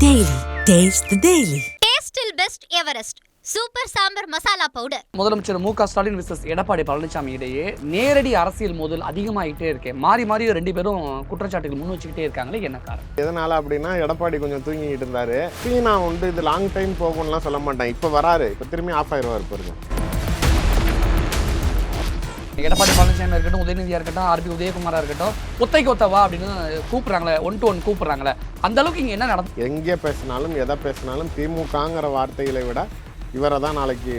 Daily. Taste the Daily. Tastill Best Everest super sambar masala powder. முதலமைச்சர் M K Stalin versus Edappadi Palaniswami இடையே நேரடி அரசியல் மோதல் அதிகமாகிட்டே இருக்கு. மாறி ரெண்டு பேரும் குற்றச்சாட்டுகள் முன் வச்சுக்கிட்டே இருக்காங்களே, என்ன காரணம்? எதனால அப்படின்னா, எடப்பாடி கொஞ்சம் தூங்கிட்டு இருந்தாரு. நான் வந்து இது லாங் டைம் போகும்லாம் சொல்ல மாட்டேன். இப்போ வராரு, இப்போ திரும்பி ஆஃப் ஆயிடுவார் பாருங்க. எடப்பாடி பழனிசாமி இருக்கட்டும், உதயநிதியா இருக்கட்டும், ஆர்பி உதயகுமாரா இருக்கட்டும், ஒத்தைக்கு ஒத்தவா அப்படின்னு கூப்பிடுறாங்களே, 1 to 1 கூப்பிடுறாங்களே, அந்த அளவுக்கு இங்கே என்ன நடக்கும்? எங்கே பேசினாலும் எதை பேசினாலும் திமுகங்கிற வார்த்தைகளை விட இவரை தான் நாளைக்கு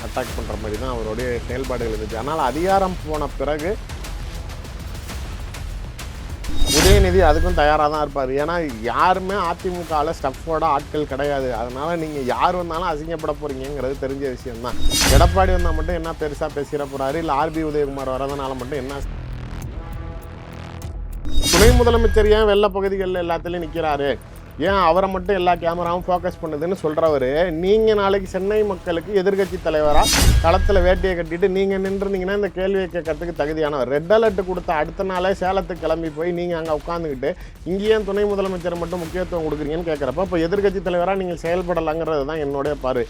அட்டாக் பண்ணுற மாதிரி தான் அவருடைய செயல்பாடுகள் இருந்துச்சு. ஆனால் அதிகாரம் போன பிறகு உதயநிதி அதுக்கும் தயாராக தான் இருப்பார். ஏன்னா யாருமே அதிமுகவில் ஸ்டஃப்போட ஆட்கள் கிடையாது. அதனால் நீங்கள் யார் வந்தாலும் அசிங்கப்பட போகிறீங்கிறது தெரிஞ்ச விஷயம்தான். எடப்பாடி வந்தால் மட்டும் என்ன பெருசாக பேசிட போகிறாரு, இல்லை ஆர்பி உதயகுமார் வரதுனால மட்டும் என்ன? துணை முதலமைச்சர் ஏன் வெள்ள பகுதிகளில் எல்லாத்துலேயும் நிற்கிறாரு, ஏன் அவரை மட்டும் எல்லா கேமராவும் ஃபோக்கஸ் பண்ணுதுன்னு சொல்கிறவர், நீங்கள் நாளைக்கு சென்னை மக்களுக்கு எதிர்கட்சி தலைவராக களத்தில் வேட்டியை கட்டிட்டு நீங்கள் நின்றுருந்தீங்கன்னா இந்த கேள்வியை கேட்கறதுக்கு தகுதியானவர். ரெட் அலர்ட் கொடுத்த அடுத்த நாளே சேலத்துக்கு கிளம்பி போய் நீங்கள் அங்கே உட்காந்துக்கிட்டு இங்கேயே துணை முதலமைச்சர் மட்டும் முக்கியத்துவம் கொடுக்குறீங்கன்னு கேட்குறப்ப, இப்போ எதிர்கட்சி தலைவராக நீங்கள் செயல்படலாங்கிறது தான் என்னுடைய பாரு.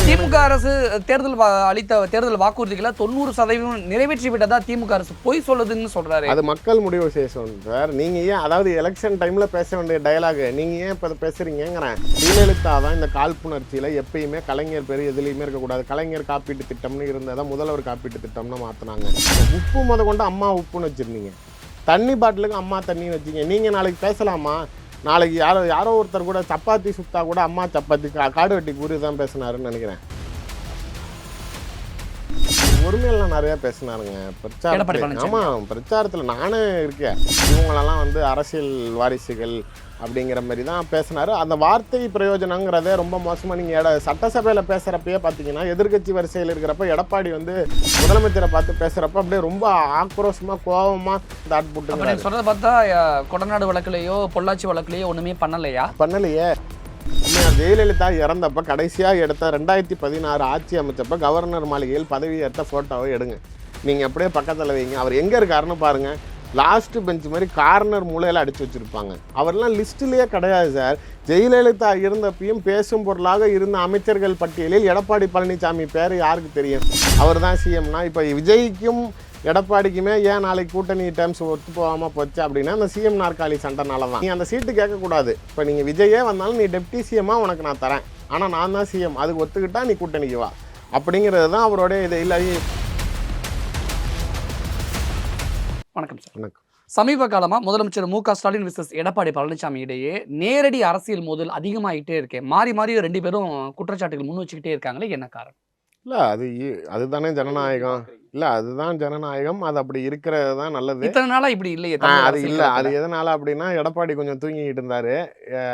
திமுக அரசு அளித்த தேர்தல் வாக்குறுதிகளை 90% நிறைவேற்றி விட்டதா திமுக அரசு பொய் சொல்லுதுன்னு சொல்றாரு. அது மக்கள் முடிவு செய்யணும் சார். நீங்க ஏன், அதாவது எலெக்ஷன் டைம்ல பேச வேண்டிய டயலாக் நீங்க ஏன் இப்போ பேசுறீங்கிறேன். ஜெயலலிதா தான் இந்த காழ்ப்புணர்ச்சியில எப்பயுமே கலைஞர் பேர் எதுலையுமே இருக்கக்கூடாது, கலைஞர் காப்பீட்டு திட்டம்னு இருந்ததை முதல்வர் காப்பீட்டு திட்டம்னு மாத்தினாங்க. உப்பு முத கொண்டு அம்மா உப்புன்னு வச்சிருந்தீங்க, தண்ணி பாட்டிலுக்கு அம்மா தண்ணின்னு வச்சிங்க. நீங்க நாளைக்கு பேசலாமா? நாளைக்கு யாரோ ஒருத்தர் கூட சப்பாத்தி சுத்தா கூட அம்மா சப்பாத்தி காடு வெட்டி கூறி தான் பேசினாருன்னு நினைக்கிறேன். உரிமையெல்லாம் நிறையா பேசினாருங்க பிரச்சாரத்தில். ஆமாம், பிரச்சாரத்தில் நானே இருக்கேன். இவங்களெல்லாம் வந்து அரசியல் வாரிசுகள் அப்படிங்கிற மாதிரி தான் பேசினார். அந்த வார்த்தை பிரயோஜனங்கிறதே ரொம்ப மோசமாக. நீங்கள் சட்டசபையில் பேசுகிறப்பயே பார்த்தீங்கன்னா, எதிர்கட்சி வரிசையில் இருக்கிறப்ப எடப்பாடி வந்து முதலமைச்சரை பார்த்து பேசுகிறப்ப அப்படியே ரொம்ப ஆக்ரோஷமாக கோபமாக தாட் போட்டு சொல்கிறத பார்த்தா கொடநாடு வழக்குலையோ பொள்ளாச்சி வழக்குலையோ ஒன்றுமே பண்ணலையே. ஜெயலலிதா இறந்தப்ப கடைசியாக எடுத்த 2016 ஆட்சி அமைச்சப்ப கவர்னர் மாளிகையில் பதவியேற்ற ஃபோட்டோவை எடுங்க, நீங்கள் அப்படியே பக்கத்தில் வைங்க. அவர் எங்கே இருக்காருன்னு பாருங்கள். லாஸ்ட் பெஞ்ச் மாதிரி கார்னர் மூலையில் அடித்து வச்சுருப்பாங்க. அவர்லாம் லிஸ்ட்லேயே கிடையாது சார். ஜெயலலிதா இருந்தப்பையும் பேசும் பொருளாக இருந்த அமைச்சர்கள் பட்டியலில் எடப்பாடி பழனிசாமி பேர் யாருக்கு தெரியும்? அவர் தான் சிஎம்னா. இப்போ விஜய்க்கும் எடப்பாடிக்குமே ஏன் நாளைக்கு கூட்டணி டேர்ம்ஸ் ஒத்து போகாமல் போச்சு அப்படின்னா, அந்த சிஎம் நாற்காலி சண்டைனால தான். நீ அந்த சீட்டு கேட்கக்கூடாது. இப்போ நீங்கள் விஜயே வந்தாலும் நீ டெப்டி சிஎம்மாக உனக்கு நான் தரேன், ஆனால் நான் தான் சிஎம், அதுக்கு ஒத்துக்கிட்டா நீ கூட்டணிக்கு வா அப்படிங்கிறது தான் அவருடைய இது. இல்லை, வணக்கம் சார். வணக்கம். சமீப காலமாக முதலமைச்சர் மு.க.ஸ்டாலின் விசஸ் எடப்பாடி பழனிசாமி இடையே நேரடி அரசியல் மோதல் அதிகமாகிட்டே இருக்கு. மாறி ரெண்டு பேரும் குற்றச்சாட்டுகள் முன் வச்சுக்கிட்டே இருக்காங்களே, என்ன காரணம்? இல்லை, அதுதானே ஜனநாயகம். இல்லை, அதுதான் ஜனநாயகம். அது அப்படி இருக்கிறது தான் நல்லது. இத்தனை நாளாக இப்படி இல்லையே. அது இல்லை, அது எதனால அப்படின்னா, எடப்பாடி கொஞ்சம் தூங்கிக்கிட்டு இருந்தார்.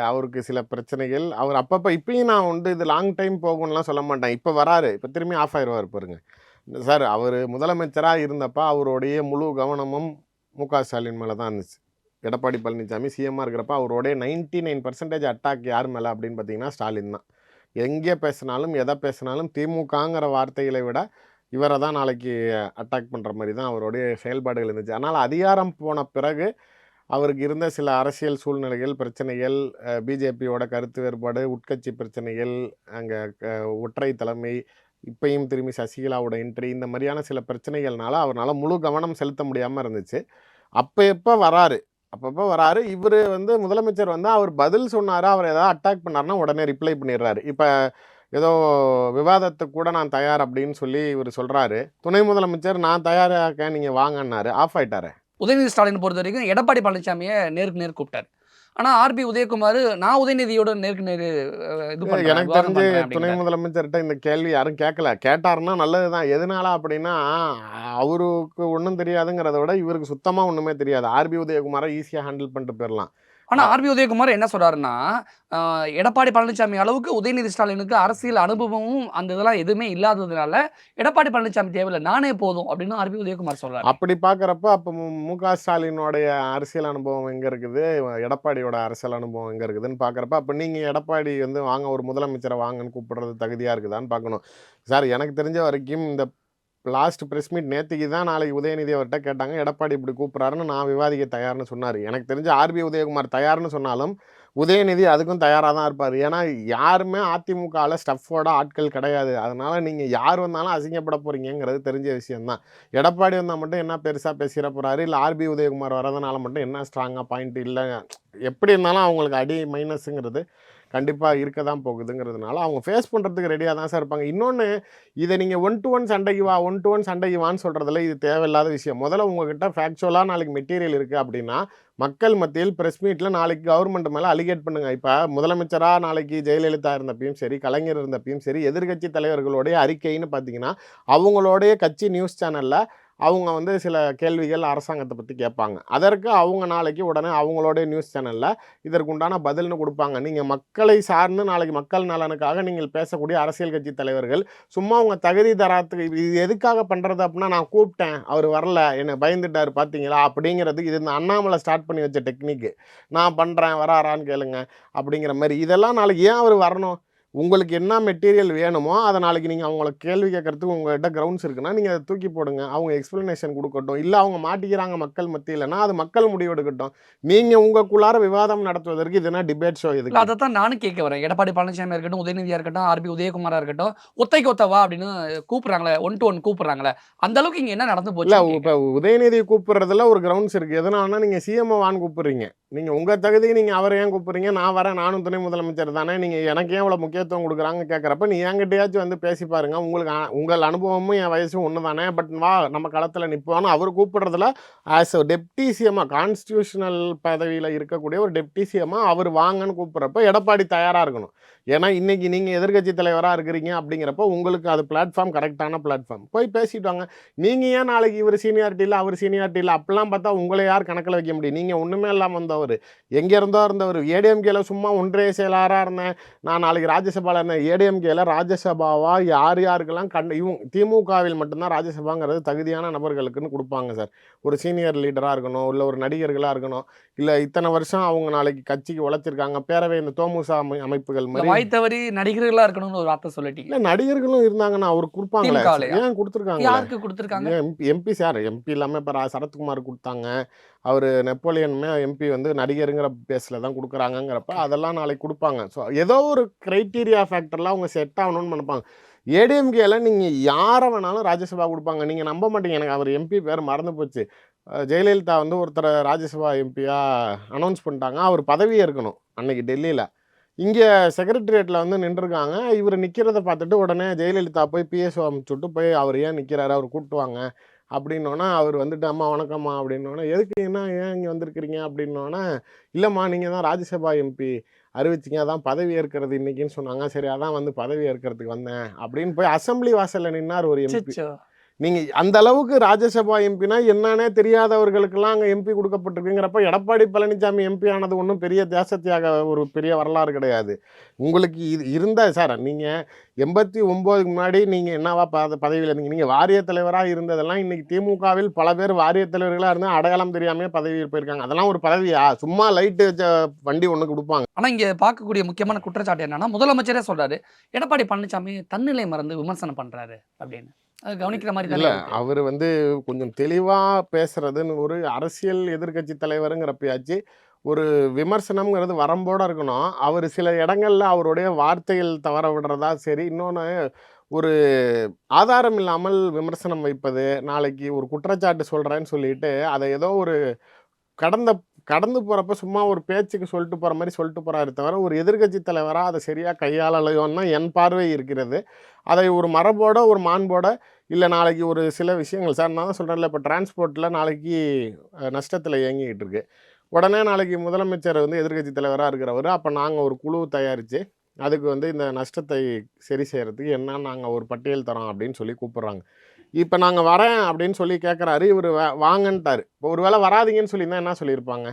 அவருக்கு சில பிரச்சனைகள். அவர் அப்பப்போ இப்பயும் நான் வந்து இது லாங் டைம் போகும்லாம் சொல்ல மாட்டேன். இப்போ வராரு, இப்போ திரும்பி ஆஃப் ஆயிடுவார் பாருங்க சார். அவர் முதலமைச்சராக இருந்தப்போ அவருடைய முழு கவனமும் மு.க.ஸ்டாலின் மேலே தான் இருந்துச்சு. எடப்பாடி பழனிசாமி சிஎம்மாக இருக்கிறப்ப அவருடைய 99% அட்டாக் யார் மேலே அப்படின்னு பார்த்தீங்கன்னா ஸ்டாலின் தான். எங்கே பேசினாலும் எதை பேசினாலும் திமுகங்கிற வார்த்தைகளை விட இவரை தான் நாளைக்கு அட்டாக் பண்ணுற மாதிரி தான் அவருடைய செயல்பாடுகள் இருந்துச்சு. ஆனால் அதிகாரம் போன பிறகு அவருக்கு இருந்த சில அரசியல் சூழ்நிலைகள், பிரச்சனைகள், பிஜேபியோட கருத்து வேறுபாடு, உட்கட்சி பிரச்சனைகள், அங்கே ஒற்றை தலைமை, இப்பையும் திரும்பி சசிகலாவோட என்ட்ரி, இந்த மாதிரியான சில பிரச்சனைகள்னால அவரால் முழு கவனம் செலுத்த முடியாமல் இருந்துச்சு. அப்பப்போ வராரு. இவர் வந்து முதலமைச்சர் வந்து அவர் பதில் சொன்னார், அவர் ஏதாவது அட்டாக் பண்ணார்னா உடனே ரிப்ளை பண்ணிடுறாரு. இப்போ ஏதோ விவாதத்துக்கு கூட நான் தயார் அப்படின்னு சொல்லி இவர் சொல்கிறாரு. துணை முதலமைச்சர் நான் தயாராக நீங்கள் வாங்கன்னாரு, ஆஃப் ஆயிட்டாரு. உதயநிதி ஸ்டாலின் பொறுத்த வரைக்கும் எடப்பாடி பழனிசாமியை நேருக்கு நேர் கூப்பிட்டார். ஆனால் ஆர்பி உதயகுமார் நான் உதயநிதியோட நேருக்கு நேர் எனக்கு தெரிஞ்சு துணை முதலமைச்சர்கிட்ட இந்த கேள்வி யாரும் கேட்டாருன்னா நல்லது தான். எதனால அப்படின்னா, அவருக்கு ஒன்றும் தெரியாதுங்கிறத விட இவருக்கு சுத்தமாக ஒன்றுமே தெரியாது. ஆர்பி உதயகுமாரை ஈஸியாக ஹேண்டில் பண்ணிட்டு போயிடலாம். ஆனால் ஆர்பி உதயகுமார் என்ன சொல்கிறாருன்னா, எடப்பாடி பழனிசாமி அளவுக்கு உதயநிதி ஸ்டாலினுக்கு அரசியல் அனுபவமும் அந்த இதெல்லாம் எதுவுமே இல்லாததுனால எடப்பாடி பழனிசாமி தேவையில்லை, நானே போதும் அப்படின்னு ஆர்பி உதயகுமார் சொல்கிறார். அப்படி பார்க்குறப்ப அப்போ மு.க.ஸ்டாலினுடைய அரசியல் அனுபவம் எங்கே இருக்குது, எடப்பாடியோட அரசியல் அனுபவம் எங்கே இருக்குதுன்னு பார்க்குறப்ப, அப்போ நீங்கள் எடப்பாடி வந்து வாங்க ஒரு முதலமைச்சரை வாங்கன்னு கூப்பிடுறது தகுதியாக இருக்குதான்னு பார்க்கணும் சார். எனக்கு தெரிஞ்ச வரைக்கும் இந்த லாஸ்ட் ப்ரெஸ் மீட் நேற்றுக்கு தான் நாளைக்கு உதயநிதி அவர்கிட்ட கேட்டாங்க, எடப்பாடி இப்படி கூப்பிட்றாருன்னு நான் விவாதிக்க தயார்னு சொன்னார். எனக்கு தெரிஞ்ச ஆர்பி உதயகுமார் தயார்னு சொன்னாலும் உதயநிதி அதுக்கும் தயாராக தான் இருப்பார். ஏன்னா யாருமே அதிமுகவில் ஸ்டஃபோட ஆட்கள் கிடையாது. அதனால் நீங்கள் யார் வந்தாலும் அசிங்கப்பட போகிறீங்கிறது தெரிஞ்ச விஷயந்தான். எடப்பாடி வந்தால் மட்டும் என்ன பெருசாக பேசிட போகிறாரு, இல்லை ஆர்பி உதயகுமார் வரதுனால மட்டும் என்ன ஸ்ட்ராங்காக பாயிண்ட் இல்லை, எப்படி இருந்தாலும் அவங்களுக்கு அடி மைனஸுங்கிறது கண்டிப்பாக இருக்க தான் போகுதுங்கிறதுனால அவங்க ஃபேஸ் பண்ணுறதுக்கு ரெடியாக தான் சார் இருப்பாங்க. இன்னொன்று, இதை நீங்கள் 1-to-1 சண்டைக்கு வா 1-to-1 சண்டைக்கு வான்னு சொல்கிறதுல இது தேவையில்லாத விஷயம். முதல்ல உங்ககிட்ட ஃபேக்சுவலாக நாளைக்கு மெட்டீரியல் இருக்குது அப்படின்னா மக்கள் மத்தியில் ப்ரெஸ் மீட்டில் நாளைக்கு கவர்மெண்ட் மேலே அலிகேட் பண்ணுங்கள். இப்போ முதலமைச்சராக நாளைக்கு ஜெயலலிதா இருந்தப்பையும் சரி, கலைஞர் இருந்தப்பையும் சரி, எதிர்கட்சி தலைவர்களுடைய அறிக்கைன்னு பார்த்தீங்கன்னா அவங்களுடைய கட்சி நியூஸ் சேனலில் அவங்க வந்து சில கேள்விகள் அரசாங்கத்தை பற்றி கேட்பாங்க. அதற்கு அவங்க நாளைக்கு உடனே அவங்களோட நியூஸ் சேனலில் இதற்குண்டான பதில்னு கொடுப்பாங்க. நீங்கள் மக்களை சார்ந்து நாளைக்கு மக்கள் நலனுக்காக நீங்கள் பேசக்கூடிய அரசியல் கட்சி தலைவர்கள் சும்மா உங்கள் தகுதி தராத்துக்கு இது எதுக்காக பண்ணுறது அப்படின்னா, நான் கூப்பிட்டேன் அவர் வரல, என்னை பயந்துட்டார் பார்த்தீங்களா அப்படிங்கிறது இது இந்த அண்ணாமலை ஸ்டார்ட் பண்ணி வச்ச டெக்னிக்கு. நான் பண்ணுறேன் வராரான்னு கேளுங்க அப்படிங்கிற மாதிரி. இதெல்லாம் நாளைக்கு ஏன் அவர் வரணும்? உங்களுக்கு என்ன மெட்டீரியல் வேணுமோ அதை நாளைக்கு நீங்கள் அவங்கள கேள்வி கேட்கறதுக்கு உங்கள்கிட்ட கிரவுண்ட்ஸ் இருக்குன்னா நீங்கள் அதை தூக்கி போடுங்க. அவங்க எக்ஸ்ப்ளனேஷன் கொடுக்கட்டும். இல்லை அவங்க மாட்டிக்கிறாங்க மக்கள் மத்தியில்னா அது மக்கள் முடிவெடுக்கட்டும். நீங்கள் உங்களுக்குள்ளார விவாதம் நடத்துவதற்கு இதுனா டிபேட் ஷோ எதுக்கு? அதை தான் நானும் கேட்க வரேன். எடப்பாடி பழனிசாமி இருக்கட்டும், உதயநிதியாக இருக்கட்டும், ஆர்பி உதயகுமாராக இருக்கட்டும், ஒத்தைக்கு ஒத்தவா அப்படின்னு கூப்பிட்றாங்களே, 1-to-1 கூப்பிட்றாங்களே, அந்த அளவுக்கு இங்கே என்ன நடந்து போச்சு? இல்லை, இப்போ உதயநிதி கூப்பிட்றதுல ஒரு கிரவுண்ட்ஸ் இருக்குது. எதனால்னா நீங்கள் சிஎம் வான்னு கூப்பிட்றீங்க. நீங்கள் உங்கள் தகுதிக்கு நீங்கள் அவரை ஏன் கூப்பிட்றீங்க? நான் வரேன், நானும் துணை முதலமைச்சர் தானே, நீங்கள் எனக்கு ஏன் இவ்வளோ முக்கியத்துவம் கொடுக்குறாங்க கேட்குறப்ப நீ என்கிட்டயாச்சும் வந்து பேசி பாருங்க. உங்களுக்கு உங்கள் அனுபவமும் என் வயசும் ஒன்று தானே, பட் வா நம்ம களத்தில் நிற்போன்னு அவர் கூப்பிட்றதுல ஆஸ் அ டெப்டி சிஎம்மாக கான்ஸ்டியூஷனல் பதவியில் இருக்கக்கூடிய ஒரு டெப்டி சிஎம்மாக அவர் வாங்கன்னு கூப்பிட்றப்ப எடப்பாடி தயாராக இருக்கணும். ஏன்னா இன்றைக்கி நீங்கள் எதிர்கட்சி தலைவராக இருக்கிறீங்க அப்படிங்கிறப்ப உங்களுக்கு அது பிளாட்ஃபார்ம் கரெக்டான பிளாட்ஃபார்ம். போய் பேசிட்டு வாங்க. நீங்கள் ஏன் நாளைக்கு இவர் சீனியாரிட்டி இல்லை அவர் சீனியாரிட்டி இல்லை அப்படிலாம் பார்த்தா உங்களை யார் கணக்கில் வைக்க முடியும்? நீங்கள் ஒன்றுமே இல்லாமல் வந்தவர், எங்கே இருந்தோ இருந்தவர். ஏடிஎம்கேல சும்மா ஒன்றிய செயலாளராக இருந்தேன், நான் நாளைக்கு ராஜ்யசபாவில் இருந்தேன். ஏடிஎம்கேல ராஜ்யசபாவா யார் யாருக்கெல்லாம் திமுகவில் மட்டும்தான் ராஜ்யசபாங்கிறது தகுதியான நபர்களுக்குன்னு கொடுப்பாங்க சார். ஒரு சீனியர் லீடராக இருக்கணும், இல்லை ஒரு நடிகர்களாக இருக்கணும், இல்லை இத்தனை வருஷம் அவங்க நாளைக்கு கட்சிக்கு உழைச்சிருக்காங்க. பேரவை இந்த தோமுசா அமைப்புகள் மாதிரி வாய்த்தவரி நடிகர்களாக இருக்கணும்னு ஒரு வார்த்தை சொல்லிட்டீங்க. இல்லை, நடிகர்களும் இருந்தாங்கன்னா அவர் கொடுப்பாங்களே, ஏன் கொடுத்துருக்காங்க? யாருக்கு கொடுத்துருக்காங்க? எம்பி சார், எம்பி இல்லாமல் இப்போ சரத்குமார் கொடுத்தாங்க. அவர் நெப்போலியனுமே எம்பி வந்து நடிகருங்கிற பேஸில் தான் கொடுக்குறாங்கங்கிறப்ப அதெல்லாம் நாளைக்கு கொடுப்பாங்க. ஸோ ஏதோ ஒரு க்ரைட்டீரியா ஃபேக்டர்லாம் அவங்க செட் ஆகணும்னு நினைப்பாங்க. ஏடிஎம்கேல நீங்கள் யாரை வேணாலும் ராஜ்யசபா கொடுப்பாங்க. நீங்கள் நம்ப மாட்டீங்க, எனக்கு அவர் எம்பி பேர் மறந்து போச்சு. ஜெயலலிதா வந்து ஒருத்தரை ராஜ்யசபா எம்பியாக அனௌன்ஸ் பண்ணிட்டாங்க. அவர் பதவியே இருக்கணும் அன்னைக்கு டெல்லியில். இங்கே செக்ரட்டரியேட்டில் வந்து நின்றுருக்காங்க. இவர் நிற்கிறத பார்த்துட்டு உடனே ஜெயலலிதா போய் பிஎஸ்ஓ அனுப்பிச்சுட்டு போய் அவர் ஏன் நிற்கிறாரு, அவர் கூப்பிட்டுவாங்க அப்படின்னோன்னா அவர் வந்துட்டு அம்மா வணக்கம்மா அப்படின்னோடனே எதுக்கு என்ன ஏன் இங்கே வந்திருக்கிறீங்க அப்படின்னோடனே இல்லைம்மா நீங்கள் தான் ராஜ்யசபா எம்பி அறிவிச்சிங்க, அதான் பதவி ஏற்கிறது இன்றைக்கின்னு சொன்னாங்க. சரி அதான் வந்து பதவி ஏற்கிறதுக்கு வந்தேன் அப்படின்னு போய் அசம்பிளி வாசலில் நின்னார் ஒரு எம்பி. நீங்கள் அந்த அளவுக்கு ராஜ்யசபா எம்பினா என்னன்னே தெரியாதவர்களுக்கெல்லாம் அங்கே எம்பி கொடுக்கப்பட்டிருக்குங்கிறப்ப எடப்பாடி பழனிசாமி எம்பி ஆனது ஒன்றும் பெரிய தேசத்தியாக ஒரு பெரிய வரலாறு கிடையாது. உங்களுக்கு இது இருந்தால் சார், நீங்கள் 89க்கு முன்னாடி நீங்கள் என்னவா பதவியில் இருந்தீங்க? நீங்கள் வாரிய தலைவராக இருந்ததெல்லாம் இன்றைக்கி திமுகவில் பல பேர் வாரிய தலைவர்களாக இருந்தால் அடையாளம் தெரியாமே பதவியில் போயிருக்காங்க. அதெல்லாம் ஒரு பதவியா? சும்மா லைட்டு வச்ச வண்டி ஒன்று கொடுப்பாங்க. ஆனால் இங்கே பார்க்கக்கூடிய முக்கியமான குற்றச்சாட்டு என்னன்னா, முதலமைச்சரே சொல்கிறாரு எடப்பாடி பழனிசாமி தன்னிலை மறந்து விமர்சனம் பண்ணுறாரு அப்படின்னு. அது கவனிக்கிற மாதிரி இல்லை, அவர் வந்து கொஞ்சம் தெளிவாக பேசுறதுன்னு ஒரு அரசியல் எதிர்கட்சி தலைவருங்கிறப்பயாச்சு ஒரு விமர்சனம்ங்கிறது வரம்போடு இருக்கணும். அவர் சில இடங்களில் அவருடைய வார்த்தைகள் தவற விடுறதா சரி. இன்னொன்று, ஒரு ஆதாரம் இல்லாமல் விமர்சனம் வைப்பது, நாளைக்கு ஒரு குற்றச்சாட்டு சொல்கிறேன்னு சொல்லிட்டு அதை ஏதோ ஒரு கடந்து போகிறப்ப சும்மா ஒரு பேச்சுக்கு சொல்லிட்டு போகிற மாதிரி சொல்லிட்டு போகிறாரு தவிர ஒரு எதிர்கட்சி தலைவராக அதை சரியாக கையாளலையோன்னா என் பார்வை இருக்கிறது. அதை ஒரு மரபோட ஒரு மாண்போட இல்லை நாளைக்கு ஒரு சில விஷயங்கள் சார் நான் தான் சொல்கிறேன்ல, இப்போ டிரான்ஸ்போர்ட்டில் நாளைக்கு நஷ்டத்தில் இயங்கிக்கிட்டு இருக்கு. உடனே நாளைக்கு முதலமைச்சர் வந்து எதிர்கட்சி தலைவராக இருக்கிறவர், அப்போ நாங்கள் ஒரு குழு தயாரித்து அதுக்கு வந்து இந்த நஷ்டத்தை சரி செய்கிறதுக்கு என்ன நாங்கள் ஒரு பட்டியல் தரோம் அப்படின்னு சொல்லி கூப்பிட்றாங்க. இப்போ நாங்கள் வரேன் அப்படின்னு சொல்லி கேட்குறாரு, இவர் வாங்கன்ட்டார். இப்போ ஒரு வேளை வராதிங்கன்னு சொல்லியிருந்தா என்ன சொல்லியிருப்பாங்க?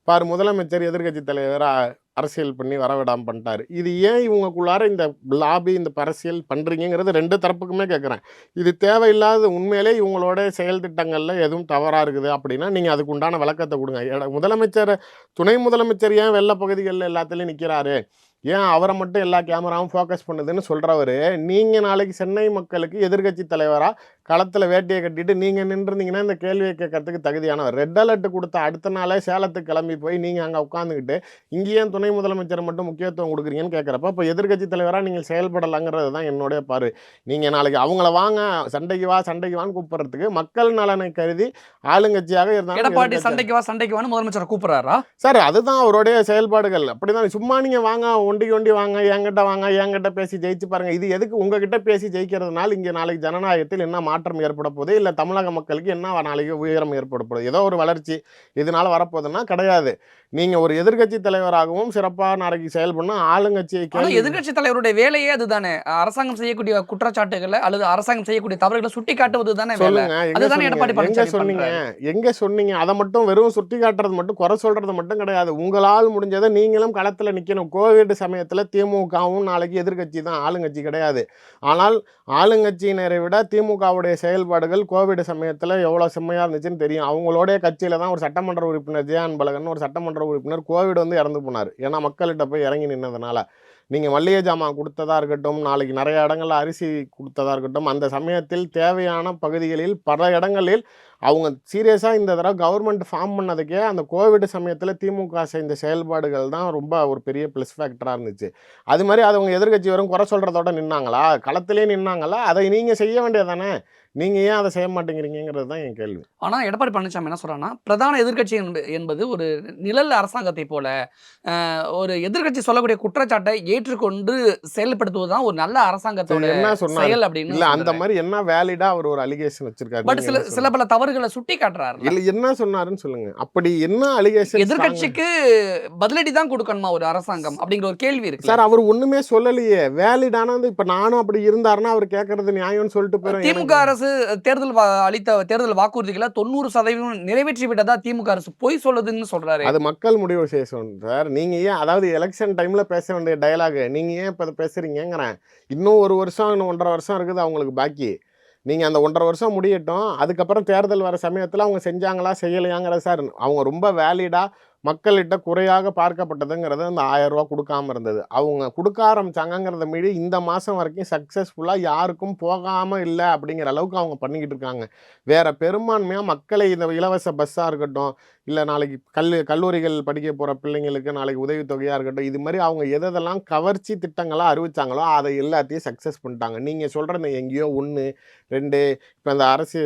பாரு, முதலமைச்சர் எதிர்கட்சி தலைவராக அரசியல் பண்ணி வரவிடாமல் பண்ணிட்டார். இது ஏன் இவங்களுக்குள்ளார இந்த லாபி இந்த அரசியல் பண்ணுறீங்கிறது ரெண்டு தரப்புக்குமே கேட்குறேன். இது தேவையில்லாத, உண்மையிலே இவங்களோட செயல் திட்டங்களில் எதுவும் தவறாக இருக்குது அப்படின்னா நீங்கள் அதுக்கு உண்டான விளக்கத்தை கொடுங்க. முதலமைச்சர் துணை முதலமைச்சர் ஏன் வெள்ள பகுதிகளில் எல்லாத்துலேயும் நிற்கிறாரு, ஏன் அவரை மட்டும் எல்லா கேமராவும் ஃபோக்கஸ் பண்ணுதுன்னு சொல்கிறவர், நீங்கள் நாளைக்கு சென்னை மக்களுக்கு எதிர்கட்சி தலைவராக களத்தில் வேட்டியை கட்டிட்டு நீங்கள் நின்றுருந்தீங்கன்னா இந்த கேள்வியை கேட்கறதுக்கு தகுதியானவர். ரெட் அலர்ட் கொடுத்த அடுத்த நாளே சேலத்துக்கு கிளம்பி போய் நீங்கள் அங்கே உட்காந்துக்கிட்டு இங்கேயே துணை முதலமைச்சர் மட்டும் முக்கியத்துவம் கொடுக்குறீங்கன்னு கேட்குறப்ப இப்போ எதிர்க்கட்சி தலைவராக நீங்கள் செயல்படலாங்கிறது தான் என்னுடைய பாரு. நீங்கள் நாளைக்கு அவங்கள வாங்க சண்டைக்கு வான்னு கூப்பிட்றதுக்கு மக்கள் நலனை கருதி ஆளுங்கட்சியாக இருந்தாலும் எடப்பாடி சண்டைக்கு வான்னு முதலமைச்சர் கூப்பிடுறாரா சார்? அதுதான் அவருடைய செயல்பாடுகள். அப்படிதான் சும்மா நீங்கள் வாங்க ஒண்டி வாங்க என்கிட்ட பேசி ஜெயிச்சு பாருங்க. இது எதுக்கு உங்ககிட்ட பேசி ஜெயிக்கிறதுனால இங்கே நாளைக்கு ஜனநாயகத்தில் என்ன மாற்றம் ஏற்பட போகுது, இல்லை தமிழக மக்களுக்கு என்ன நாளைக்கு உயரம் ஏற்பட போகுது, ஏதோ ஒரு வளர்ச்சி இதனால வரப்போகுதுன்னா கிடையாது. நீங்க ஒரு எதிர்க்கட்சி தலைவராகவும் சிறப்பாக நாளைக்கு செயல்படணும். ஆளுங்கட்சியை எதிர்க்கட்சி தலைவருடைய வேலையே அதுதானே, அரசாங்கம் செய்யக்கூடிய குற்றச்சாட்டுகளை அல்லது அரசாங்கம் செய்யக்கூடிய தவறுகளை சுட்டி காட்டுவது தானே. எங்க சொன்னீங்க? அதை மட்டும் வெறும் சுட்டி காட்டுறது மட்டும், குறை சொல்றது மட்டும் கிடையாது. உங்களால் முடிஞ்சதை நீங்களும் களத்துல நிக்கணும். கோவிட் சமயத்துல திமுகவும் நாளைக்கு எதிர்க்கட்சி தான், ஆளுங்கட்சி கிடையாது. ஆனால் ஆளுங்கட்சியினரை விட திமுகவுடைய செயல்பாடுகள் கோவிட் சமயத்தில் எவ்வளோ செம்மையாக இருந்துச்சுன்னு தெரியும். அவங்களோடைய கட்சியில் தான் ஒரு சட்டமன்ற உறுப்பினர் ஜெயான் பலகன் ஒரு சட்டமன்ற உறுப்பினர் கோவிட் வந்து இறந்து போனார். ஏன்னா மக்கள்கிட்ட போய் இறங்கி நின்னதுனால. நீங்கள் மல்லிகை ஜாமான் கொடுத்ததா இருக்கட்டும், நாளைக்கு நிறைய இடங்களில் அரிசி கொடுத்ததா இருக்கட்டும், அந்த சமயத்தில் தேவையான பகுதிகளில் பல இடங்களில் அவங்க சீரியஸாக இந்த தடவை கவர்மெண்ட் ஃபார்ம் பண்ணதுக்கே அந்த கோவிட் சமயத்தில் திமுக செய்த செயல்பாடுகள் தான் ரொம்ப ஒரு பெரிய ப்ளஸ் ஃபேக்டராக இருந்துச்சு. அது மாதிரி அது அவங்க எதிர்க்கட்சி வரும் குறை சொல்கிறதோட நின்னாங்களா? களத்திலே நின்னாங்களா? அதை நீங்கள் செய்ய வேண்டியதானே? நீங்கள் ஏன் அதை செய்ய மாட்டேங்கிறீங்கிறது தான் என் கேள்வி. ஆனால் எடப்பாடி பழனிசாமி என்ன சொல்கிறாங்கன்னா, பிரதான எதிர்க்கட்சி என்பது ஒரு நிழல் அரசாங்கத்தை போல ஒரு எதிர்க்கட்சி சொல்லக்கூடிய குற்றச்சாட்டை ஏற்றுக்கொண்டு செயல்படுத்துவது தான் ஒரு நல்ல அரசாங்கத்தோட என்ன செயல் அப்படின்னு. இல்லை அந்த மாதிரி என்ன வேலிடா அவர் ஒரு அலிகேஷன் வச்சிருக்காரு. பட் சில பல தவறுகளை சுட்டி காட்டுறாரு. இல்லை என்ன சொன்னாருன்னு சொல்லுங்க. அப்படி என்ன அலிகேஷன்? எதிர்க்கட்சிக்கு பதிலடி தான் கொடுக்கணுமா ஒரு அரசாங்கம் அப்படிங்கிற ஒரு கேள்வி இருக்கு சார். அவர் ஒண்ணுமே சொல்லலையே. வேலிடானது இப்ப நானும் அப்படி இருந்தாருன்னா அவர் கேட்கறது நியாயம்னு சொல்லிட்டு போயிடும். திமுக அரசு அளித்த தேர்தல் வாக்குறுதிகளை 90% நிறைவேற்றி விட்டதா திமுக அரசு பொய் சொல்லுதுன்னு சொல்றாரு. அது மக்கள் முடிவு செய்ய சார். நீங்க ஏன் அதாவது எலெக்ஷன் டைம்ல பேச வேண்டிய டயலாக் நீங்க ஏன் இப்ப பேசுறீங்கிறேன். இன்னும் 1 வருஷம் இன்னும் 1.5 வருஷம் இருக்குது அவங்களுக்கு பாக்கி. நீங்கள் அந்த 1.5 வருஷம் முடியட்டும். அதுக்கப்புறம் தேர்தல் வர சமயத்தில் அவங்க செஞ்சாங்களா செய்யலையாங்கிற சார் அவங்க ரொம்ப வேலிடாக மக்கள்கிட்ட குறையாக பார்க்கப்பட்டதுங்கிறது அந்த 1000 ரூபா கொடுக்காமல் இருந்தது. அவங்க கொடுக்க ஆரம்பிச்சாங்கிறத மீறி இந்த மாதம் வரைக்கும் சக்ஸஸ்ஃபுல்லாக யாருக்கும் போகாமல் இல்லை அப்படிங்கிற அளவுக்கு அவங்க பண்ணிக்கிட்டு இருக்காங்க. வேறு பெரும்பான்மையாக மக்களை இந்த இலவச பஸ்ஸாக இருக்கட்டும், இல்லை நாளைக்கு கல்லூரிகள் படிக்க போகிற பிள்ளைங்களுக்கு நாளைக்கு உதவித்தொகையாக இருக்கட்டும், இது மாதிரி அவங்க எதெல்லாம் கவர்ச்சி திட்டங்களாக அறிவித்தாங்களோ அதை எல்லாத்தையும் சக்ஸஸ் பண்ணிட்டாங்க. நீங்கள் சொல்கிற எங்கேயோ 1, 2 இப்போ இந்த அரசு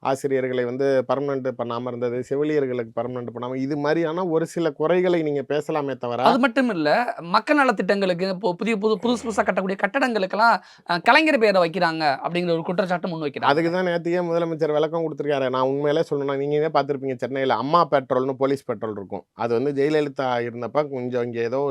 ஆசிரியர்களை வந்து பர்மனெண்ட் பண்ணாமல் இருந்தது, செவிலியர்களுக்கு பர்மனெண்ட் பண்ணாமல், இது மாதிரியான ஒரு சில குறைகளை நீங்கள் பேசலாமே தவிர. அது மட்டும் இல்லை, மக்கள் நலத்திட்டங்களுக்கு இப்போ புதுசாக கட்டக்கூடிய கட்டடங்களுக்கெல்லாம் கலைஞர் பெயரை வைக்கிறாங்க அப்படிங்கிற ஒரு குற்றச்சாட்டு முன் வைக்கிறாங்க. அதுக்கு தான் நேற்றுக்கே முதலமைச்சர் விளக்கம் கொடுத்துருக்காரு. நான் உண்மையிலே சொல்லணும், நீங்களே பார்த்துருப்பீங்க சென்னையில் அம்மா பெட்ரோல்னு போலீஸ் பெட்ரோல் இருக்கும். அது வந்து ஜெயலலிதா இருந்தப்போ கொஞ்சம் இங்கே ஏதோ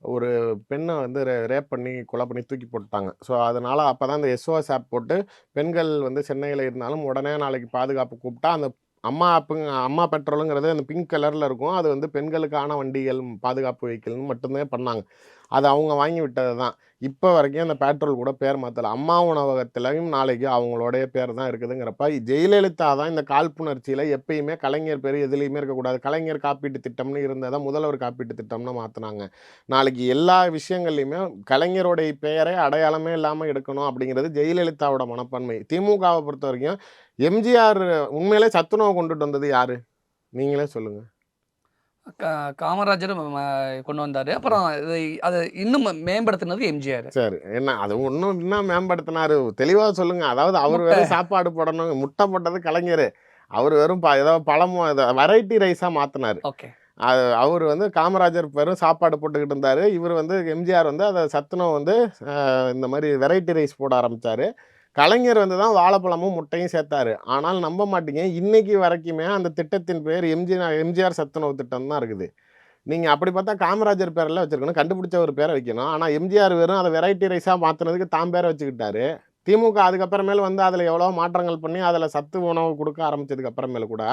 ஒரு பெண்ணை வந்து ரேப் பண்ணி கொலை பண்ணி தூக்கி போட்டாங்க. ஸோ அதனால் அப்போ தான் இந்த SOS ஆப் போட்டு பெண்கள் வந்து சென்னையில் இருந்தாலும் உடனே நாளைக்கு பாதுகாப்பு கூப்பிட்டா அந்த அம்மா பெட்ரோலுங்கிறது அந்த பிங்க் கலரில் இருக்கும். அது வந்து பெண்களுக்கான வண்டிகள் பாதுகாப்பு வெஹிக்கிள்னு மட்டும்தான் பண்ணாங்க. அது அவங்க வாங்கி விட்டது தான். இப்போ வரைக்கும் அந்த பெட்ரோல் கூட பேர் மாற்றலை. அம்மா உணவகத்திலையும் நாளைக்கு அவங்களுடைய பேர் தான் இருக்குதுங்கிறப்ப ஜெயலலிதா தான் இந்த காழ்ப்புணர்ச்சியில் எப்பயுமே கலைஞர் பேர் எதுலேயுமே இருக்கக்கூடாது, கலைஞர் காப்பீட்டு திட்டம்னு இருந்ததை முதல்வர் காப்பீட்டு திட்டம்னு மாற்றினாங்க. நாளைக்கு எல்லா விஷயங்கள்லையுமே கலைஞருடைய பெயரை அடையாளமே இல்லாமல் எடுக்கணும் அப்படிங்கிறது ஜெயலலிதாவோட மனப்பான்மை. திமுகவை பொறுத்த வரைக்கும் எம்ஜிஆர் உண்மையிலே சத்துணவு கொண்டுட்டு வந்தது யாரு? நீங்களே சொல்லுங்க. காமராஜர் கொண்டு வந்தாரு. அப்புறம் அதை இன்னும் மேம்படுத்தினது எம்ஜிஆர். சரி, என்ன அது ஒன்றும் இன்னும் மேம்படுத்தினாரு தெளிவாக சொல்லுங்க. அதாவது அவர் வெறும் சாப்பாடு போடணும், முட்டை போட்டது கலைஞர். அவர் வெறும் ஏதோ பழமும் வெரைட்டி ரைஸாக மாற்றினார். ஓகே, அவர் வந்து காமராஜர் வெறும் சாப்பாடு போட்டுக்கிட்டு இருந்தார். இவர் வந்து எம்ஜிஆர் வந்து அதை சத்துணவு வந்து இந்த மாதிரி வெரைட்டி ரைஸ் போட ஆரம்பித்தார். கலைஞர் வந்து தான் வாழைப்பழமும் முட்டையும் சேர்த்தாரு. ஆனால் நம்ப மாட்டீங்க, இன்னைக்கு வரைக்குமே அந்த திட்டத்தின் பேர் எம்ஜிஆர் சத்துணவு திட்டம் தான் இருக்குது. நீங்கள் அப்படி பார்த்தா காமராஜர் பேரெல்லாம் வச்சுருக்கணும், கண்டுபிடிச்ச ஒரு பேரை வைக்கணும். ஆனால் எம்ஜிஆர் வெறும் அதை வெரைட்டி ரைஸாக மாற்றினதுக்கு தான் பேரை வச்சுக்கிட்டாரு. திமுக அதுக்கப்புறமேல் வந்து அதில் எவ்வளோ மாற்றங்கள் பண்ணி அதில் சத்து உணவு கொடுக்க ஆரம்பித்ததுக்கு அப்புறமேல கூட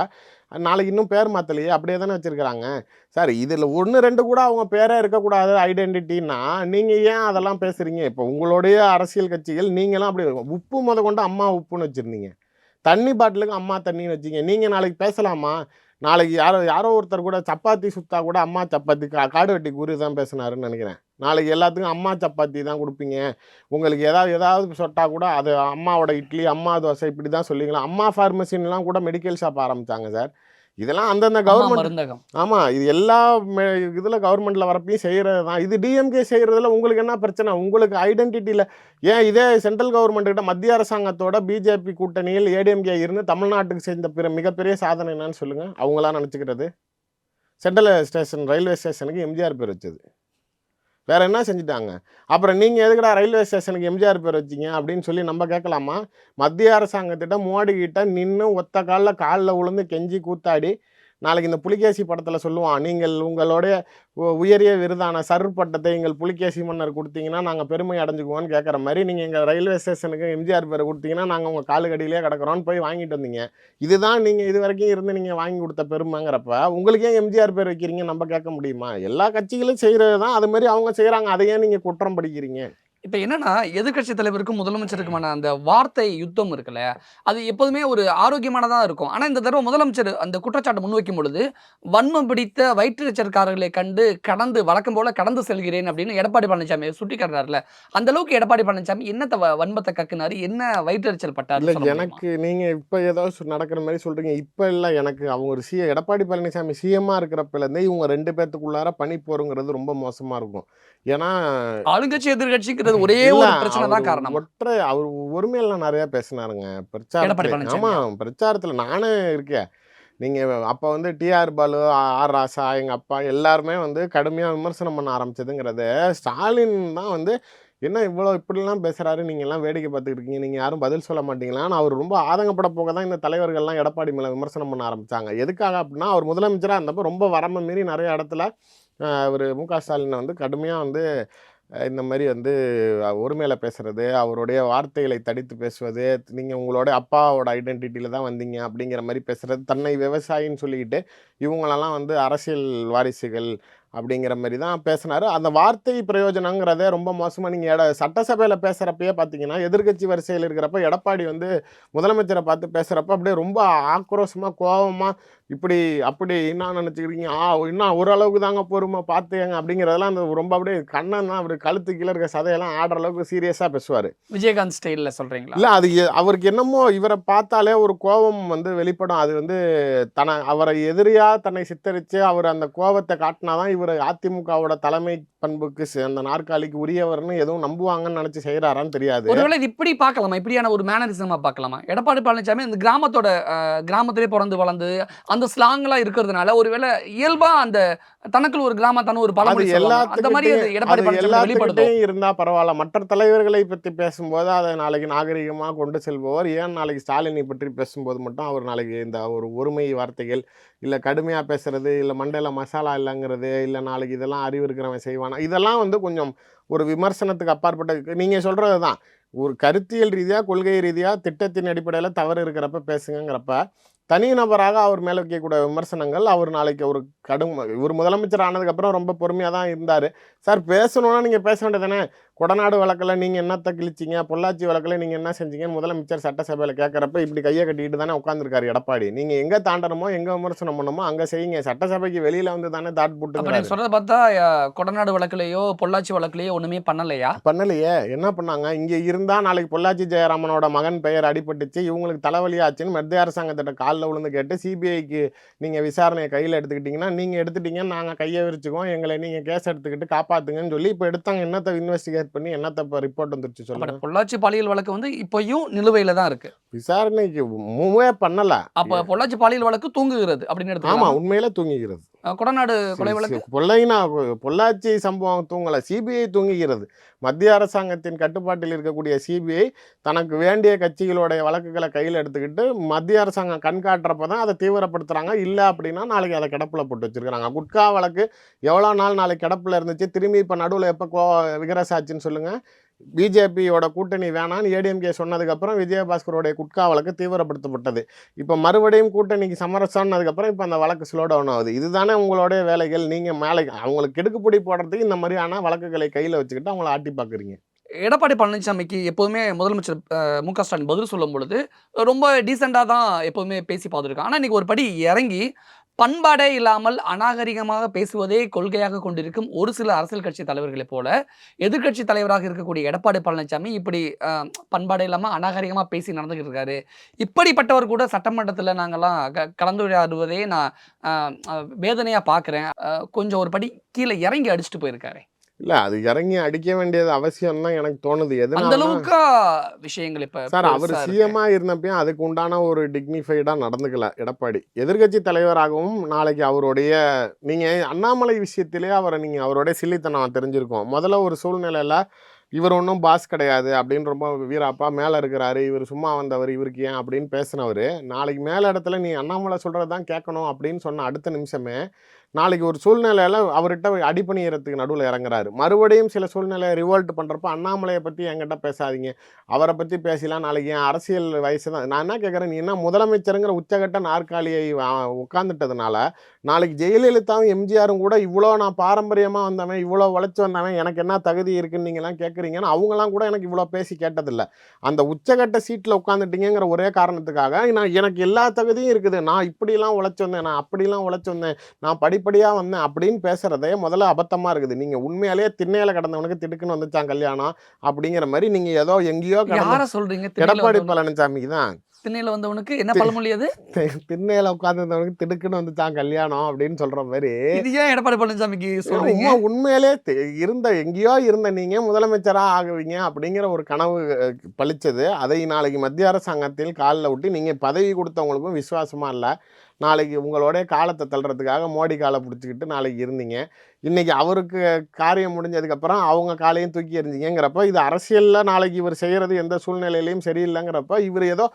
நாளைக்கு இன்னும் பேர் மாற்றலையே, அப்படியே தானே வச்சுருக்கிறாங்க. சார் இதில் 1, 2 கூட அவங்க பேரே இருக்கக்கூடாது ஐடென்டிட்டின்னா நீங்கள் ஏன் அதெல்லாம் பேசுகிறீங்க? இப்போ உங்களுடைய அரசியல் கட்சிகள் நீங்களாம் அப்படி உப்பு கொண்டு அம்மா உப்புன்னு வச்சுருந்தீங்க, தண்ணி பாட்டிலுக்கு அம்மா தண்ணின்னு வச்சிங்க. நீங்கள் நாளைக்கு பேசலாமா? நாளைக்கு யாரோ ஒருத்தர் கூட சப்பாத்தி சுத்தா கூட அம்மா சப்பாத்தி காடு வெட்டி குரு தான் பேசினாருன்னு நினைக்கிறேன். நாளைக்கு எல்லாத்துக்கும் அம்மா சப்பாத்தி தான் கொடுப்பீங்க, உங்களுக்கு ஏதாவது சொட்டா கூட அது அம்மாவோட இட்லி, அம்மா தோசை இப்படி தான் சொல்லிங்களா. அம்மா ஃபார்மசின்லாம் கூட மெடிக்கல் ஷாப் ஆரம்பித்தாங்க சார். இதெல்லாம் அந்தந்த கவர்மெண்ட். ஆமாம், இது எல்லா இதில் கவர்மெண்ட்டில் வரப்பையும் செய்கிறது தான். இது டிஎம்கே செய்கிறதுல உங்களுக்கு என்ன பிரச்சனை? உங்களுக்கு ஐடென்டிட்டியில் ஏன் இதே சென்ட்ரல் கவர்மெண்ட்டுக்கிட்ட மத்திய அரசாங்கத்தோட பிஜேபி கூட்டணியில் ஏடிஎம்கே இருந்து தமிழ்நாட்டுக்கு செய்த மிகப்பெரிய சாதனை என்னன்னு சொல்லுங்கள். அவங்களாம் நினச்சிக்கிறது சென்ட்ரல் ஸ்டேஷன் ரயில்வே ஸ்டேஷனுக்கு எம்ஜிஆர் பேர் வச்சது. வேறு என்ன செஞ்சுட்டாங்க? அப்புறம் நீங்கள் எதுக்குடா ரயில்வே ஸ்டேஷனுக்கு எம்ஜிஆர் பேர் வச்சிங்க அப்படின்னு சொல்லி நம்ம கேட்கலாமா? மத்திய அரசாங்கத்திட்ட மோடி கிட்ட நின்று ஒத்த காலில் விழுந்து கெஞ்சி கூத்தாடி நாளைக்கு இந்த புலிகேசி படத்தில் சொல்லுவான், நீங்கள் உங்களுடைய உயரிய விருதான சர் பட்டத்தை எங்கள் புலிகேசி மன்னர் கொடுத்தீங்கன்னா நாங்கள் பெருமை அடைஞ்சுக்குவோன்னு கேட்குற மாதிரி நீங்கள் எங்கள் ரயில்வே ஸ்டேஷனுக்கு எம்ஜிஆர் பேரை கொடுத்தீங்கன்னா நாங்கள் உங்கள் காலுக்கடியிலே கிடக்கிறோன்னு போய் வாங்கிட்டு வந்தீங்க. இதுதான் நீங்கள் இது வரைக்கும் இருந்து நீங்கள் வாங்கி கொடுத்த பெருமைங்கிறப்ப உங்களுக்கு ஏன் எம்ஜிஆர் பேர் வைக்கிறீங்க நம்ம கேட்க முடியுமா? எல்லா கட்சிகளும் செய்கிறது தான், அது மாதிரி அவங்க செய்கிறாங்க, அதை ஏன் நீங்கள் குற்றம் படிக்கிறீங்க? இப்போ என்னன்னா, எதிர்க்கட்சி தலைவருக்கும் முதலமைச்சருக்குமான அந்த வார்த்தை யுத்தம் இருக்குல்ல, அது எப்போதுமே ஒரு ஆரோக்கியமானதாக இருக்கும். ஆனால் இந்த தடவை முதலமைச்சர் அந்த குற்றச்சாட்டை முன்வைக்கும் பொழுது வன்மம் பிடித்த வயிற்றுச்சற்காரர்களை கண்டு வழக்கம் போல கடந்து செல்கிறேன் அப்படின்னு எடப்பாடி பழனிசாமி சுட்டி காட்டுறாருல, அந்த அளவுக்கு எடப்பாடி பழனிசாமி என்னத்தை வன்மத்தை கக்குனாரு, என்ன வயிற்றுச்சல் பட்டாரு? இல்லை, எனக்கு நீங்கள் இப்போ ஏதோ நடக்கிற மாதிரி சொல்கிறீங்க. இப்போ இல்லை, எனக்கு அவங்க ஒரு எடப்பாடி பழனிசாமி சிஎம்மாக இருக்கிறப்பலேருந்தே இவங்க 2 பேர்த்துக்குள்ளார பனி போருங்கிறது ரொம்ப மோசமாக இருக்கும். ஏன்னா ஆளுங்கட்சி எதிர்கட்சிங்கிறது ஒரே ஒரு பிரச்சனை தான் காரணம். அவர் ஒருமையெல்லாம் நிறைய பேசினாருங்க பிரச்சாரத்தில். ஆமாம், பிரச்சாரத்தில் நானே இருக்கேன். நீங்கள் அப்போ வந்து டிஆர் பாலு, ஆர் ராசா, எங்கள் அப்பா எல்லாருமே வந்து கடுமையாக விமர்சனம் பண்ண ஆரம்பிச்சதுங்கிறத ஸ்டாலின் தான் வந்து என்ன இவ்வளோ இப்படிலாம் பேசுகிறாரு, நீங்கள் எல்லாம் வேடிக்கை பார்த்துக்கிட்டு இருக்கீங்க, நீங்கள் யாரும் பதில் சொல்ல மாட்டீங்களான்னு அவர் ரொம்ப ஆதங்கப்பட போக தான் இந்த தலைவர்கள்லாம் எடப்பாடி மேலே விமர்சனம் பண்ண ஆரம்பித்தாங்க. எதுக்காக அப்படின்னா, அவர் முதலமைச்சராக இருந்தப்போ ரொம்ப வரம்பு மீறி நிறைய இடத்துல அவர் மு.க. ஸ்டாலினை வந்து கடுமையாக வந்து இந்த மாதிரி வந்து ஒருமையில பேசுறது, அவருடைய வார்த்தைகளை தடித்து பேசுவது, நீங்கள் உங்களோட அப்பாவோட ஐடென்டிட்டியில் தான் வந்தீங்க அப்படிங்கிற மாதிரி பேசுறது, தன்னை விவசாயின்னு சொல்லிக்கிட்டு இவங்களெல்லாம் வந்து அரசியல் வாரிசுகள் அப்படிங்கிற மாதிரி தான் பேசினார். அந்த வார்த்தை பிரயோஜனங்கிறதே ரொம்ப மோசமாக. நீங்கள் சட்டசபையில் பேசுகிறப்பயே பார்த்தீங்கன்னா, எதிர்கட்சி வரிசையில் இருக்கிறப்ப எடப்பாடி வந்து முதலமைச்சரை பார்த்து பேசுகிறப்ப அப்படியே ரொம்ப ஆக்ரோஷமாக கோபமாக இப்படி அப்படி என்ன நினச்சிக்கிறீங்க, இன்னும் ஓரளவுக்கு தாங்க பொறுமை பார்த்துங்க அப்படிங்கிறதெல்லாம் அந்த ரொம்ப அப்படியே கண்ணன் தான் அவர் கழுத்து கீழே இருக்க சதையெல்லாம் ஆடுற அளவுக்கு சீரியஸாக பேசுவார். விஜயகாந்த் ஸ்டைலில் சொல்கிறீங்களா? இல்லை, அது அவருக்கு என்னமோ இவரை பார்த்தாலே ஒரு கோபம் வந்து வெளிப்படும். அது வந்து அவரை எதிரியாக தன்னை சித்தரித்து அவர் அந்த கோபத்தை காட்டினாதான் இவர் அதிமுகவோட தலைமை பண்புக்கு அந்த நாற்காலிக்கு உரியவர்னு எதுவும் நம்புவாங்கன்னு நினைச்சு செய்யறாரான்னு தெரியாது. ஒருவேளை இது இப்படி பார்க்கலாமா, இப்படியான ஒரு மேனரிசமா பார்க்கலாமா? எடப்பாடி பழனிசாமி இந்த கிராமத்திலே பிறந்து வளர்ந்து அந்த ஸ்லாங்லாம் இருக்கிறதுனால ஒருவேளை இயல்பா அந்த தனக்குள் ஒரு கிராமத்தான ஒரு பழமொழி அந்த மாதிரி எடப்பாடி பழனிசாமி வெளிப்படுத்தும் இருந்தா பரவாயில்ல. மற்ற தலைவர்களை பற்றி பேசும்போது அதை நாளைக்கு நாகரிகமாக கொண்டு செல்பவர் ஏன் நாளைக்கு ஸ்டாலினை பற்றி பேசும்போது மட்டும் அவர் நாளைக்கு இந்த ஒரு ஒருமை வார்த்தைகள் இல்லை கடுமையாக பேசுறது, இல்லை மண்டையில் மசாலா இல்லைங்கிறது, இல்லை நாளைக்கு இதெல்லாம் அறிவு இருக்கிறவன் செய்வானா, இதெல்லாம் வந்து கொஞ்சம் ஒரு விமர்சனத்துக்கு அப்பாற்பட்ட நீங்கள் சொல்கிறது தான். ஒரு கருத்தியல் ரீதியாக கொள்கை ரீதியாக திட்டத்தின் அடிப்படையில் தவறு இருக்கிறப்ப பேசுங்கிறப்ப தனிநபராக அவர் மேலே வைக்கக்கூடிய விமர்சனங்கள், அவர் நாளைக்கு ஒரு இவர் முதலமைச்சர் ஆனதுக்கப்புறம் ரொம்ப பொறுமையாக தான் இருந்தார். சார் பேசணுன்னா நீங்கள் பேச வேண்டியதானே? கொடநாடு வழக்கில் நீங்கள் என்னத்தை கிழிச்சிங்க, பொள்ளாச்சி வழக்கில் நீங்கள் என்ன செஞ்சீங்கன்னு முதலமைச்சர் சட்டசபையில் கேட்குறப்ப இப்படி கையை கட்டிக்கிட்டு தானே உட்காந்துருக்காரு எடப்பாடி. நீங்கள் எங்கே தாண்டணுமோ எங்கே விமர்சனம் பண்ணணுமோ அங்கே செய்யுங்க, சட்டசபைக்கு வெளியில் வந்து தானே தாட் போட்டு சொல்கிறத பார்த்தா கொடநாடு வழக்குலையோ பொள்ளாச்சி வழக்குலையோ ஒன்றுமே பண்ணலையே. என்ன பண்ணாங்க? இங்கே இருந்தால் நாளைக்கு பொள்ளாச்சி ஜெயராமனோட மகன் பெயர் அடிபட்டுச்சு, இவங்களுக்கு தலைவலியாச்சுன்னு மத்திய அரசாங்கத்திட்ட காலில் விழுந்து கேட்டு சிபிஐக்கு நீங்கள் விசாரணையை கையில் எடுத்துக்கிட்டிங்கன்னா நீங்கள் எடுத்துட்டீங்கன்னு நாங்கள் கையை விரிச்சுக்குவோம், எங்களை நீங்கள் கேஸ் எடுத்துக்கிட்டு காப்பாற்றுங்கன்னு சொல்லி இப்போ எடுத்தாங்க. என்னத்தை இன்வெஸ்டிகேட் பண்ணி என்னத்த ரிப்போர்ட் வந்துருச்சு சொல்லுங்க. பொள்ளாச்சி பாலியல் வழக்கு வந்து இப்பயும் நிலுவையில தான் இருக்கு, விசாரணைக்கு மூவே பண்ணல. அப்ப பொள்ளாச்சி பாலியல் வழக்கு தூங்குகிறது அப்படின்னு எடுத்து. ஆமா, உண்மையில தூங்குகிறது. கொடநாடு கொலை வழக்கு பொள்ளாச்சி சம்பவம் தூங்கல, சிபிஐ தூங்குகிறது. மத்திய அரசாங்கத்தின் கட்டுப்பாட்டில் இருக்கக்கூடிய சிபிஐ தனக்கு வேண்டிய கட்சிகளுடைய வழக்குகளை கையில் எடுத்துக்கிட்டு மத்திய அரசாங்கம் கண்காட்டுறப்பதான் அதை தீவிரப்படுத்துறாங்க. இல்லை அப்படின்னா நாளைக்கு அதை கிடப்புல போட்டு வச்சிருக்காங்க. குட்கா வழக்கு எவ்வளோ நாள் நாளைக்கு கிடப்புல இருந்துச்சு, திரும்பி இப்போ நடுவில் எப்போ விகரசாச்சுன்னு சொல்லுங்க. பிஜேபியோட கூட்டணி வேணான்னு ஏடிஎம்கே சொன்னதுக்கப்புறம் விஜயபாஸ்கரோடைய குட்கா வழக்கு தீவிரப்படுத்தப்பட்டது. இப்போ மறுபடியும் கூட்டணிக்கு சமரசம்னதுக்கப்புறம் இப்போ அந்த வழக்கு ஸ்லோ டவுன் ஆகுது. இதுதானே உங்களுடைய வேலைகள். நீங்கள் மேலே அவங்களுக்கு கெடுக்குப்பிடி போடுறதுக்கு இந்த மாதிரியான வழக்குகளை கையில் வச்சுக்கிட்டு அவங்கள ஆட்டி பார்க்குறீங்க. எடப்பாடி பழனிசாமிக்கு எப்போதுமே முதலமைச்சர் மு.க. ஸ்டாலின் பதில் சொல்லும் பொழுது ரொம்ப டீசெண்டாக தான் எப்போதுமே பேசி பார்த்துருக்காங்க. ஆனால் இன்றைக்கி ஒரு படி இறங்கி பண்பாடே இல்லாமல் அநாகரிகமாக பேசுவதே கொள்கையாக கொண்டிருக்கும் ஒரு சில அரசியல் கட்சி தலைவர்களைப் போல எதிர்க்கட்சி தலைவராக இருக்கக்கூடிய எடப்பாடி பழனிசாமி இப்படி பண்பாடே இல்லாமல் அநாகரிகமாக பேசி நடந்துகிட்டு இருக்காரு. இப்படிப்பட்டவர் கூட சட்டமன்றத்தில் நாங்கள்லாம் கலந்துரையாடுவதே நான் வேதனையாக பார்க்குறேன். கொஞ்சம் ஒரு படி கீழே இறங்கி அடிச்சுட்டு போயிருக்காரு. இல்ல அது இறங்கி அடிக்க வேண்டியது அவசியம் தான் எனக்கு தோணுது. அந்த எதனால அளவுக்கு விஷயங்கள் இப்ப சார் அவர் பெருசா இருக்கு. சிஎம்மா இருந்தப்பயும் அதுக்கு உண்டான ஒரு டிக்னிஃபைடா நடந்துக்கல எடப்பாடி. எதிர்க்கட்சி தலைவராகவும் நாளைக்கு அவருடைய நீங்க அண்ணாமலை விஷயத்திலே அவரை நீங்க அவருடைய சில்லித்தனம் தெரிஞ்சிருக்கும். முதல்ல ஒரு சூழ்நிலையில இவர் ஒன்றும் பாஸ் கிடையாது அப்படின்னு ரொம்ப வீராப்பா மேலே இருக்கிறாரு, இவர் சும்மா வந்தவர், இவருக்கு ஏன் அப்படின்னு பேசினவர், நாளைக்கு மேலே இடத்துல நீ அண்ணாமலை சொல்கிறது தான் கேட்கணும் அப்படின்னு சொன்ன அடுத்த நிமிஷமே நாளைக்கு ஒரு சூழ்நிலையில் அவர்கிட்ட அடிப்பணியறதுக்கு நடுவில் இறங்குறாரு. மறுபடியும் சில சூழ்நிலையை ரிவோல்ட் பண்ணுறப்ப அண்ணாமலையை பற்றி என்கிட்ட பேசாதீங்க, அவரை பற்றி பேசலாம், நாளைக்கு என் அரசியல் வயசு தான். நான் என்ன கேட்குறேன், நீ என்ன முதலமைச்சருங்கிற உச்சகட்ட நாற்காலியை உட்காந்துட்டதுனால நாளைக்கு ஜெயலலிதாவும் எம்ஜிஆரும் கூட இவ்வளோ நான் பாரம்பரியமாக வந்தவன், இவ்வளோ உழைச்சி வந்தவன், எனக்கு என்ன தகுதி இருக்குன்னு நீங்களாம் கேட்குறீங்கன்னு அவங்களாம் கூட எனக்கு இவ்வளோ பேசி கேட்டதில்லை. அந்த உச்சகட்ட சீட்டில் உட்காந்துட்டீங்கிற ஒரே காரணத்துக்காக எனக்கு எல்லா தகுதியும் இருக்குது, நான் இப்படிலாம் உழைச்சி வந்தேன், நான் அப்படிலாம் உழைச்சி வந்தேன், நான் படிப்படியாக வந்தேன் அப்படின்னு பேசுகிறதே முதல்ல அபத்தமாக இருக்குது. நீங்கள் உண்மையாலேயே திண்ணையில் கடந்தவனுக்கு திடுக்குன்னு வந்துச்சான் கல்யாணம் அப்படிங்கிற மாதிரி நீங்கள் ஏதோ எங்கேயோ சொல்கிறீங்க. எடப்பாடி பழனிசாமிக்கு தான் திண்ணையில் வந்தவனுக்கு என்ன பழமொழி அது, திண்ணையில உட்காந்துருந்தவனுக்கு திடுக்குன்னு வந்துச்சான் கல்யாணம் அப்படின்னு சொல்ற மாதிரி. இது ஏன் எடப்பாடி பழனிசாமிக்கு சொல்றீங்க? உண்மையிலே எங்கேயோ இருந்த நீங்க முதலமைச்சரா ஆகுவீங்க அப்படிங்கிற ஒரு கனவு பழிச்சது. அதை நாளைக்கு மத்திய அரசாங்கத்தில் காலில் விட்டு நீங்க பதவி கொடுத்தவங்களுக்கும் விசுவாசமா இல்லை, நாளைக்கு உங்களோடைய காலத்தை தள்ளுறதுக்காக மோடி காலை பிடிச்சிக்கிட்டு நாளைக்கு இருந்தீங்க. இன்னைக்கு அவருக்கு காரியம் முடிஞ்சதுக்கப்புறம் அவங்க காலையும் தூக்கி எறிஞ்சிங்கிறப்ப இது அரசியலில் நாளைக்கு இவர் செய்கிறது எந்த சூழ்நிலையிலையும் சரியில்லைங்கிறப்ப இவர் ஏதோ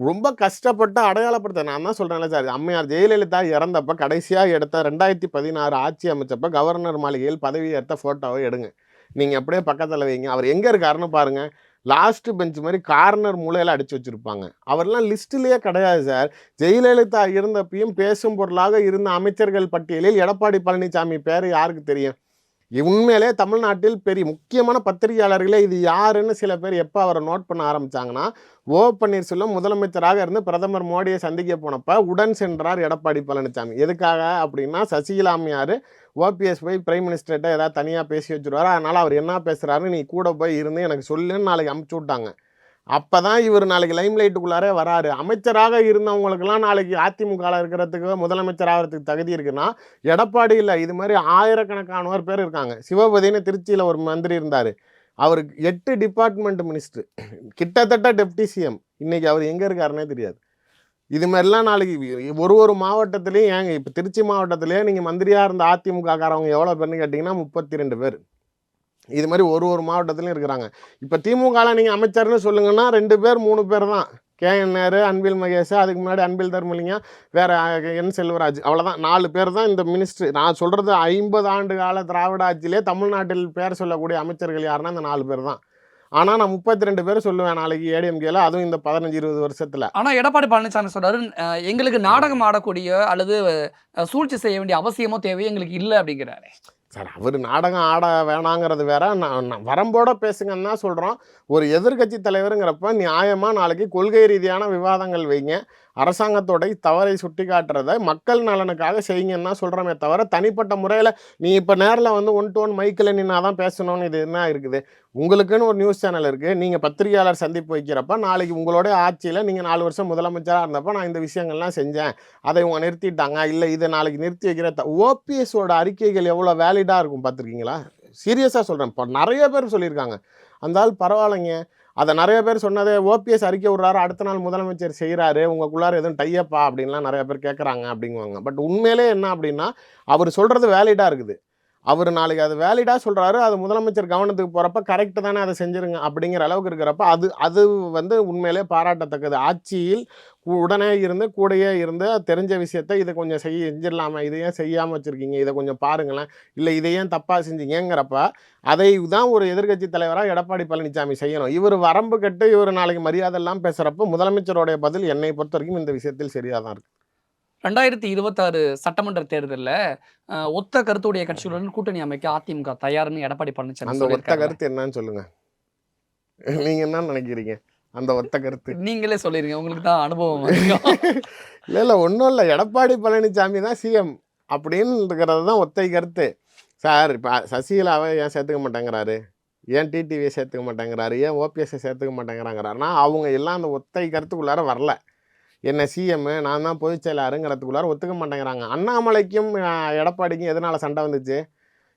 ரொம்ப கஷ்டப்பட்டு அடையாளப்படுத்த. நான் தான் சொல்கிறேன்ல சார், அம்மையார் ஜெயலலிதா இறந்தப்ப கடைசியாக எடுத்த 2016 ஆட்சி அமைச்சப்ப கவர்னர் மாளிகையில் பதவி ஏற்ற ஃபோட்டோவை எடுங்க, நீங்கள் அப்படியே பக்கத்தில் வைங்க. அவர் எங்கே இருக்காருன்னு பாருங்கள். லாஸ்ட் பெஞ்ச் மாதிரி கார்னர் மூலையில் அடித்து வச்சுருப்பாங்க. அவர்லாம் லிஸ்ட்டிலேயே கிடையாது சார். ஜெயலலிதா இருந்தப்பையும் பேசும் பொருளாக இருந்த அமைச்சர்கள் பட்டியலில் எடப்பாடி பழனிசாமி பேர் யாருக்கு தெரியும்? உண்மையிலே தமிழ்நாட்டில் பெரிய முக்கியமான பத்திரிகையாளர்களே இது யாருன்னு சில பேர் எப்போ அவரை நோட் பண்ண ஆரம்பித்தாங்கன்னா, ஓ பன்னீர்செல்வம் முதலமைச்சராக இருந்து பிரதமர் மோடியை சந்திக்க போனப்போ உடன் சென்றார் எடப்பாடி பழனிசாமி. எதுக்காக அப்படின்னா, சசிகலா அம்மையார் ஓபிஎஸ் போய் பிரைம் மினிஸ்டர்கிட்ட ஏதாவது தனியாக பேசி வச்சுருவார், அதனால் அவர் என்ன பேசுகிறாருன்னு நீ கூட போய் இருந்து எனக்கு சொல்லுன்னு நாளைக்கு அமுச்சு விட்டாங்க. அப்போ தான் இவர் நாளைக்கு லைம் லைட்டுக்குள்ளாரே வராரு. அமைச்சராக இருந்தவங்களுக்கெல்லாம் நாளைக்கு அதிமுகவில் இருக்கிறதுக்கு முதலமைச்சர் ஆகிறதுக்கு தகுதி இருக்குன்னா எடப்பாடி இல்லை, இது மாதிரி ஆயிரக்கணக்கானவர் பேர் இருக்காங்க. சிவபதினு திருச்சியில் ஒரு மந்திரி இருந்தார், அவருக்கு 8 டிபார்ட்மெண்ட் மினிஸ்டர், கிட்டத்தட்ட டெப்டி சிஎம். இன்னைக்கு அவர் எங்கே இருக்காருன்னே தெரியாது. இது மாதிரிலாம் நாளைக்கு ஒரு மாவட்டத்துலேயும் ஏங்க இப்போ திருச்சி மாவட்டத்திலேயே நீங்கள் மந்திரியாக இருந்த அதிமுக காரவங்க எவ்வளோ பேர்னு கேட்டிங்கன்னா 32 பேர். இது மாதிரி ஒரு மாவட்டத்துலையும் இருக்கிறாங்க. இப்போ திமுகவில் நீங்கள் அமைச்சர்னு சொல்லுங்கன்னா 2 பேர் 3 பேர் தான். KN நேரு, அன்பில் மகேஷ், அதுக்கு முன்னாடி அன்பில் தர்மலிங்கம், வேறு N செல்வராஜ், அவ்வளோதான் 4 பேர் தான் இந்த மினிஸ்ட்ரி. நான் சொல்கிறது 50 ஆண்டு கால திராவிட ஆட்சியிலே தமிழ்நாட்டில் பேர் சொல்லக்கூடிய அமைச்சர்கள் யாருன்னா இந்த 4 பேர் தான். ஆனால் நான் 32 பேர் சொல்லுவேன் நாளைக்கு ஏடிஎம்கேல, அதுவும் இந்த 15-20 வருஷத்தில். ஆனால் எடப்பாடி பழனிசாமி சொல்றாரு, எங்களுக்கு நாடகம் ஆடக்கூடிய அல்லது சூழ்ச்சி செய்ய வேண்டிய அவசியமோ தேவையோ எங்களுக்கு இல்லை அப்படிங்கிறாரு. சார் அவர் நாடகம் ஆட வேணாங்கிறது வேற, நான் வரம்போட பேசுங்கன்னு தான் சொல்கிறோம். ஒரு எதிர்கட்சி தலைவருங்கிறப்ப நியாயமாக நாளைக்கு கொள்கை ரீதியான விவாதங்கள் வைங்க, அரசாங்கத்தோட தவறை சுட்டி காட்டுறதை மக்கள் நலனுக்காக செய்யுங்கன்னு தான் சொல்கிறோமே தவிர, தனிப்பட்ட முறையில் நீ இப்போ நேரில் வந்து 1-to-1 மைக்கில் நின்னா தான் பேசணும்னு இது என்ன இருக்குது? உங்களுக்குன்னு ஒரு நியூஸ் சேனல் இருக்குது, நீங்கள் பத்திரிகையாளர் சந்திப்பு வைக்கிறப்ப நாளைக்கு உங்களுடைய ஆட்சியில் நீங்கள் 4 வருஷம் முதலமைச்சராக இருந்தப்போ நான் இந்த விஷயங்கள்லாம் செஞ்சேன், அதை இவங்க நிறுத்திட்டாங்க, இல்லை இதை நாளைக்கு நிறுத்தி வைக்கிற ஓபிஎஸோட அறிக்கைகள் எவ்வளோ வேலிடாக இருக்கும் பார்த்துருக்கீங்களா? சீரியஸாக சொல்கிறேன். இப்போ நிறைய பேர் சொல்லியிருக்காங்க அந்த ஆள் பரவாயில்லைங்க, அதை நிறைய பேர் சொன்னதே ஓபிஎஸ் அறிக்கை விட்றாரு, அடுத்த நாள் முதலமைச்சர் செய்கிறாரு, உங்களுக்குள்ளார எதுவும் டையப்பா அப்படின்லாம் நிறைய பேர் கேட்குறாங்க அப்படிங்குவாங்க. பட் உண்மையிலே என்ன அப்படின்னா, அவர் சொல்கிறது வேலிடாக இருக்குது. அவர் நாளைக்கு அது வேலிடாக சொல்கிறாரு, அது முதலமைச்சர் கவனத்துக்கு போகிறப்ப கரெக்டு தானே அதை செஞ்சுருங்க அப்படிங்கிற அளவுக்கு இருக்கிறப்ப அது வந்து உண்மையிலே பாராட்டத்தக்கது. ஆட்சியில் உடனே இருந்து கூடையே இருந்து தெரிஞ்ச விஷயத்த இதை கொஞ்சம் செஞ்சிடலாமா, இதை ஏன் செய்யாமல் வச்சுருக்கீங்க, இதை கொஞ்சம் பாருங்களேன், இல்லை இதை ஏன் தப்பாக செஞ்சீங்கிறப்ப அதை தான் ஒரு எதிர்க்கட்சி தலைவராக எடப்பாடி பழனிசாமி செய்யணும். இவர் வரம்பு கட்டு இவர் நாளைக்கு மரியாதைலாம் பேசுகிறப்ப முதலமைச்சருடைய பதில் என்னை பொறுத்த வரைக்கும் இந்த விஷயத்தில் சரியாக தான் இருக்குது. 2026 சட்டமன்ற தேர்தலில் ஒத்த கருத்துடைய கட்சிகளுடன் கூட்டணி அமைக்க அதிமுக தயார்னு எடப்பாடி பழனிசாமி அந்த ஒத்த கருத்து என்னன்னு சொல்லுங்க, நீங்க என்ன நினைக்கிறீங்க? அந்த ஒத்த கருத்து. நீங்களே சொல்லிருங்க, உங்களுக்கு தான் அனுபவம் அதிகம். இல்லை ஒன்றும் இல்லை, எடப்பாடி பழனிசாமி தான் சிஎம் அப்படின்னுங்கிறது தான் ஒத்தை கருத்து. சார் இப்போ சசிகலாவை ஏன் சேர்த்துக்க மாட்டேங்கிறாரு, ஏன் டிடிவியை சேர்த்துக்க மாட்டேங்கிறாரு, ஏன் ஓபிஎஸ்ஸை சேர்த்துக்க மாட்டேங்கிறாங்கன்னா அவங்க எல்லாம் அந்த ஒத்தை கருத்துக்குள்ளார வரல. என்ன சிஎம் நான் தான் பொதுச் செயலாளருங்கிறதுக்குள்ளார ஒத்துக்க மாட்டேங்கிறாங்க. அண்ணாமலைக்கும் எடப்பாடிக்கும் எதனால் சண்டை வந்துச்சு?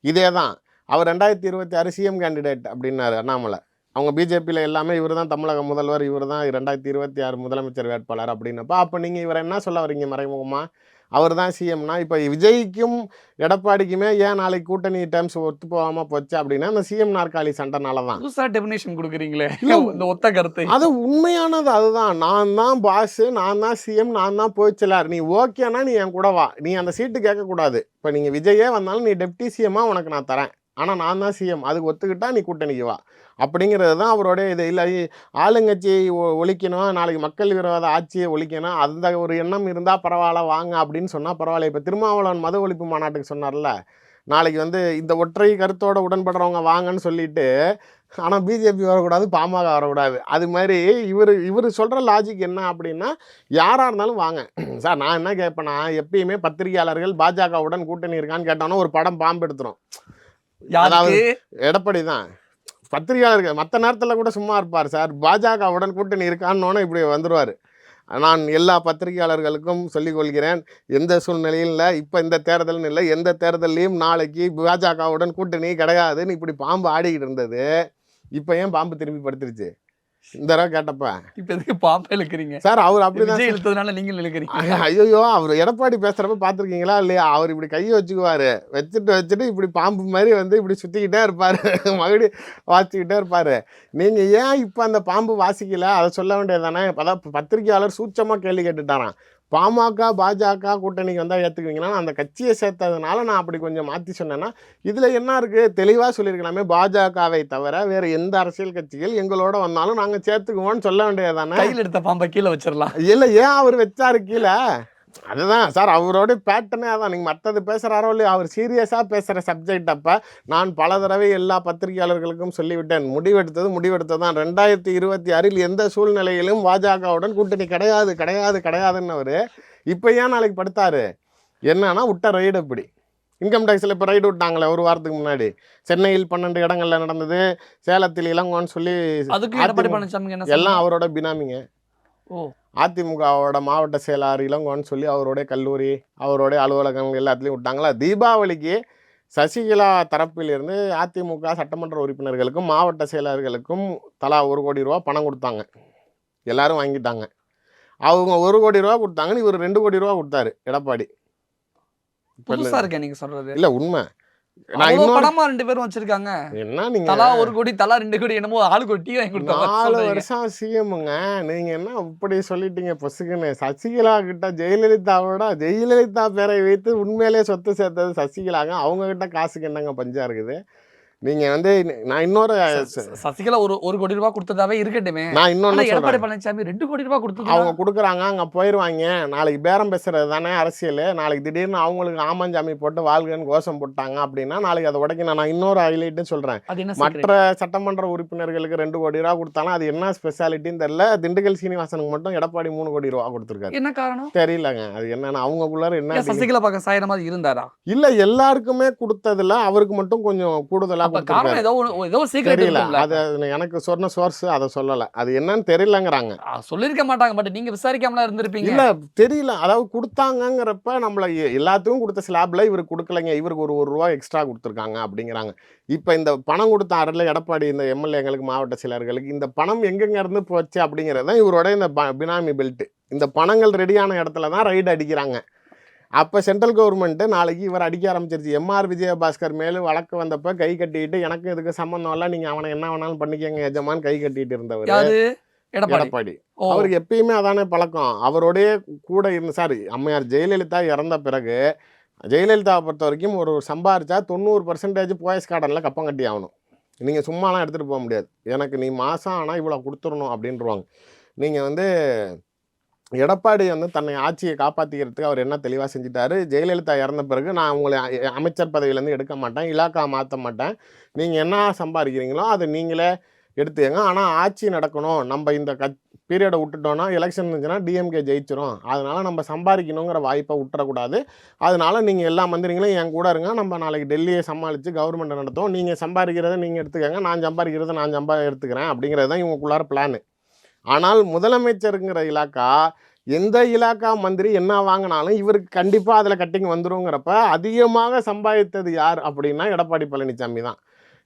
இதே தான். அவர் 2026 சிஎம் கேண்டிடேட் அப்படின்னாரு அண்ணாமலை. அவங்க பிஜேபியில் எல்லாமே இவர் தான் தமிழக முதல்வர், இவர் தான் 2026 முதலமைச்சர் வேட்பாளர் அப்படின்னப்போ, அப்போ நீங்கள் இவரை என்ன சொல்ல வரீங்க மறைமுகமாக? அவர் தான் சிஎம்னா இப்போ விஜய்க்கும் எடப்பாடிக்குமே ஏன் நாளைக்கு கூட்டணி டேர்ம்ஸ் ஒத்து போகாமல் போச்சு அப்படின்னா அந்த சிஎம் நாற்காலி சண்டைனால தான். புதுசாக டெபினேஷன் கொடுக்குறீங்களே இந்த ஒத்த கருத்தை. அது உண்மையானது அதுதான். நான் தான் பாஸு, நான் தான் சிஎம், நான் தான் போய்ச்சலார். நீ ஓகேனா நீ என் கூட வா, நீ அந்த சீட்டு கேட்கக்கூடாது. இப்போ நீங்கள் விஜயே வந்தாலும் நீ டெப்டி சிஎம்மாக உனக்கு நான் தரேன், ஆனால் நான் தான் சிஎம், அதுக்கு ஒத்துக்கிட்டா நீ கூட்டணிக்கு வா அப்படிங்கிறது தான் அவரோட இது. இல்லை ஆளுங்கட்சியை ஒழிக்கணும், நாளைக்கு மக்கள் விரோத ஆட்சியை ஒழிக்கணும், அந்த ஒரு எண்ணம் இருந்தால் பரவாயில்ல வாங்க அப்படின்னு சொன்னால் பரவாயில்ல. இப்போ திருமாவளவன் மது ஒழிப்பு மாநாட்டுக்கு சொன்னார்ல, நாளைக்கு இந்த ஒற்றை கருத்தோடு உடன்படுறவங்க வாங்கன்னு சொல்லிட்டு, ஆனால் பிஜேபி வரக்கூடாது, பாமக வரக்கூடாது. அது மாதிரி இவர் சொல்கிற லாஜிக் என்ன அப்படின்னா, யாராக இருந்தாலும் வாங்க சார். நான் என்ன கேட்பேன்னா, எப்பயுமே பத்திரிகையாளர்கள் பாஜகவுடன் கூட்டணி இருக்கான்னு கேட்டோன்னா ஒரு படம் பாம்பு எடுத்துரும். அதாவது எடப்பாடி தான் பத்திரிகையாளர்கள் மற்ற நேரத்தில் கூட சும்மா இருப்பார் சார், பாஜகவுடன் கூட்டணி இருக்கான்னு இப்படி வந்துடுவார். நான் எல்லா பத்திரிகையாளர்களுக்கும் சொல்லிக் கொள்கிறேன், எந்த சூழ்நிலையும் இல்லை, இப்போ இந்த தேர்தல்னு இல்லை, எந்த தேர்தலையும் நாளைக்கு பாஜகவுடன் கூட்டணி கிடையாதுன்னு இப்படி பாம்பு ஆடிக்கிட்டு இருந்தது. இப்போ ஏன் பாம்பு திரும்பி படுத்துருச்சு இந்த தடவை கேட்டப்ப? இப்போ எதுக்கு பாம்பு இழுக்கிறீங்க சார்? அவர் அப்படிதான் இழுத்ததுனால நீங்கள் இழுக்கிறீங்க. ஐயோ, அவர் எடப்பாடி பேசுகிறப்ப பார்த்துருக்கீங்களா இல்லையா? அவர் இப்படி கையை வச்சுக்குவார், வச்சுட்டு இப்படி பாம்பு மாதிரி இப்படி சுற்றிக்கிட்டே இருப்பார், மறுபடி வாசிக்கிட்டே இருப்பார். நீங்கள் ஏன் இப்போ அந்த பாம்பு வாசிக்கல? அதை சொல்ல வேண்டியது தானே. அதான் பத்திரிகையாளர் சூட்சமாக கேள்வி கேட்டுட்டாரான். பாமக பாஜக கூட்டணிக்கு வந்தால் ஏற்றுக்குவீங்கன்னா, அந்த கட்சியை சேர்த்ததுனால நான் அப்படி கொஞ்சம் மாற்றி சொன்னேன்னா, இதில் என்ன இருக்குது? தெளிவாக சொல்லியிருக்கலாமே, பாஜகவை தவிர வேறு எந்த அரசியல் கட்சிகள் எங்களோட வந்தாலும் நாங்கள் சேர்த்துக்குவோன்னு சொல்ல வேண்டியது தானே. கையில் எடுத்த பாம்பை கீழே வச்சிடலாம். இல்லை, ஏன் அவர் வச்சாரு கீழே? அதுதான் சார் அவரோட பேட்டர்னே அதான். நீங்கள் மற்றது பேசுகிறாரோ இல்லையா, அவர் சீரியஸாக பேசுகிற சப்ஜெக்ட். அப்போ நான் பல தடவை எல்லா பத்திரிகையாளர்களுக்கும் சொல்லிவிட்டேன், முடிவெடுத்தது தான் 2026 எந்த சூழ்நிலையிலும் பாஜகவுடன் கூட்டணி கிடையாதுன்னு அவர். இப்போ ஏன் நாளைக்கு படுத்தாரு? என்னன்னா விட்ட ரைடு. அப்படி இன்கம் டேக்ஸில் இப்போ ரைடு விட்டாங்களே ஒரு வாரத்துக்கு முன்னாடி, சென்னையில் 12 இடங்களில் நடந்தது, சேலத்தில் இளங்கோன்னு சொல்லி, அதுக்கு எடப்பாடி பழனிசாமி எல்லாம் அவரோட பினாமிங்க. ஓ, அதிமுகவோட மாவட்ட செயலாளர் இளங்கோன்னு சொல்லி அவருடைய கல்லூரி, அவருடைய அலுவலகங்கள் எல்லாத்துலேயும் விட்டாங்களா. தீபாவளிக்கு சசிகலா தரப்பிலிருந்து அதிமுக சட்டமன்ற உறுப்பினர்களுக்கும் மாவட்ட செயலாளர்களுக்கும் தலா 1 கோடி ரூபா பணம் கொடுத்தாங்க. எல்லாரும் வாங்கிட்டாங்க. அவங்க 1 கோடி ரூபா கொடுத்தாங்கன்னு இவர் 2 கோடி ரூபா கொடுத்தாரு எடப்பாடி. புதுசா இருக்கேன் நீங்க சொல்றது. இல்லை உண்மை. படமா 2 பேரும் வச்சிருக்காங்க. என்ன நீங்க தலா 1 கோடி தலா 2 கோடி என்னமோ ஆளுக்கு ஒரு டீ வாங்கி கொடுத்தாங்க. 4 வருஷம் சிஎம்ங்க. நீங்க என்ன இப்படி சொல்லிட்டீங்க பொசுக்குன்னு? சசிகலா கிட்ட ஜெயலலிதா பேரை வைத்து உண்மையிலே சொத்து சேர்த்தது சசிகலாங்க. அவங்க கிட்ட காசுக்கு என்னங்க பஞ்சா இருக்குது? நீங்க நான் இன்னொரு சசிகலா 1 கோடி ரூபாய் கொடுத்ததாவே இருக்கட்டுமே. நான் இன்னொன்னு எடப்பாடி பழனிசாமி 2 கோடி ரூபாய் கொடுத்து அவங்க கொடுக்குறாங்க, அங்க போயிருவாங்க. நாளைக்கு பேரம் பேசுறது தானே அரசியல். நாளைக்கு திடீர்னு அவங்களுக்கு ஆமஞ்சாமி போட்டு வாழ்கன்னு கோஷம் போட்டாங்க அப்படின்னா நாளைக்கு அதை உடைக்கணும். நான் இன்னொரு ஹைலைட்டு சொல்றேன். மற்ற சட்டமன்ற உறுப்பினர்களுக்கு 2 கோடி ரூபா கொடுத்தாலும் அது என்ன ஸ்பெஷாலிட்டின்னு தெரியல. திண்டுக்கல் சீனிவாசனுக்கு மட்டும் எடப்பாடி 3 கோடி ரூபா கொடுத்துருக்காரு. என்ன காரணம் தெரியலங்க. அது என்னன்னா அவங்களுக்குள்ளார என்ன சசிகலா பக்கம் சாயற மாதிரி இருந்தாரா? இல்ல, எல்லாருக்குமே கொடுத்ததுல அவருக்கு மட்டும் கொஞ்சம் கூடுதலா காரணம் ஏதோ சீக்ரெட் தெரியல. அது எனக்கு சொன்ன சோர்ஸ் அதை சொல்லல. அது என்னன்னு தெரியலங்கிறாங்க. சொல்லிருக்க மாட்டாங்க. பட் நீங்க விசாரிக்காமல இருந்திருப்பீங்க. இல்ல தெரியல. அதாவது கொடுத்தாங்கங்கிறப்ப நம்மள எல்லாத்துக்கும் கொடுத்த ஸ்லாப்ல இவருக்கு கொடுக்கலைங்க, இவருக்கு ஒரு ரூபா எக்ஸ்ட்ரா கொடுத்துருக்காங்க அப்படிங்கிறாங்க. இப்ப இந்த பணம் கொடுத்தாருல எடப்பாடி இந்த எம்எல்ஏங்களுக்கு மாவட்ட செயலர்களுக்கு, இந்த பணம் எங்கெங்க இருந்து போச்சு அப்படிங்கிறது தான் இவரோட இந்த பினாமி பெல்ட். இந்த பணங்கள் ரெடியான இடத்துல தான் ரைடு அடிக்கிறாங்க. அப்போ சென்ட்ரல் கவர்மெண்ட்டு நாளைக்கு இவர் அடிக்க ஆரம்பிச்சிருச்சு. எம்ஆர் விஜயபாஸ்கர் மேலும் வழக்கு வந்தப்போ கை கட்டிட்டு எனக்கு இதுக்கு சம்மந்தம் இல்லை, நீங்கள் அவனை என்ன வேணாலும் பண்ணிக்கங்க எஜமான்னு கை கட்டிட்டு இருந்தவர் எடப்பாடி. அவருக்கு எப்பயுமே அதானே பழக்கம். அவரோடைய கூட இருந்து சார் அம்மையார் ஜெயலலிதா இறந்த பிறகு ஜெயலலிதாவை பொறுத்த வரைக்கும் ஒரு சம்பாரிச்சா 90% போயஸ் கார்டனில் கப்பம் கட்டி ஆகணும். நீங்கள் சும்மாலாம் எடுத்துகிட்டு போக முடியாது. எனக்கு நீ மாதம் ஆனால் இவ்வளோ கொடுத்துடணும் அப்படின்ட்டுருவாங்க. நீங்கள் எடப்பாடி தன்னை ஆட்சியை காப்பாற்றிக்கிறதுக்கு அவர் என்ன தெளிவாக செஞ்சுட்டாரு, ஜெயலலிதா இறந்த பிறகு நான் உங்களை அமைச்சர் பதவியிலேருந்து எடுக்க மாட்டேன், இலாக்கா மாற்ற மாட்டேன், நீங்கள் என்ன சம்பாதிக்கிறீங்களோ அது நீங்களே எடுத்துக்கங்க. ஆனால் ஆட்சி நடக்கணும், நம்ம இந்த பீரியடை விட்டுட்டோன்னா எலெக்ஷன் இருந்துச்சுன்னா டிஎம்கே ஜெயிச்சிரும், அதனால் நம்ம சம்பாதிக்கணுங்கிற வாய்ப்பை விட்டுறக்கூடாது. அதனால் நீங்கள் எல்லா மந்திரிங்களும் என் கூட இருங்க, நம்ம நாளைக்கு டெல்லியை சமாளித்து கவர்மெண்ட்டை நடத்துவோம், நீங்கள் சம்பாதிக்கிறத நீங்கள் எடுத்துக்கங்க, நான் சம்பாதிக்கிறத நான் எடுத்துக்கிறேன் அப்படிங்கிறது தான் இவங்களுக்குள்ளார பிளானு. ஆனால் முதலமைச்சருங்கிற இலாக்கா எந்த இலாக்கா மந்திரி என்ன வாங்கினாலும் இவருக்கு கண்டிப்பாக அதில் கட்டிங் வந்துருங்கிறப்ப அதிகமாக சம்பாதித்தது யார் அப்படின்னா எடப்பாடி பழனிசாமி தான்.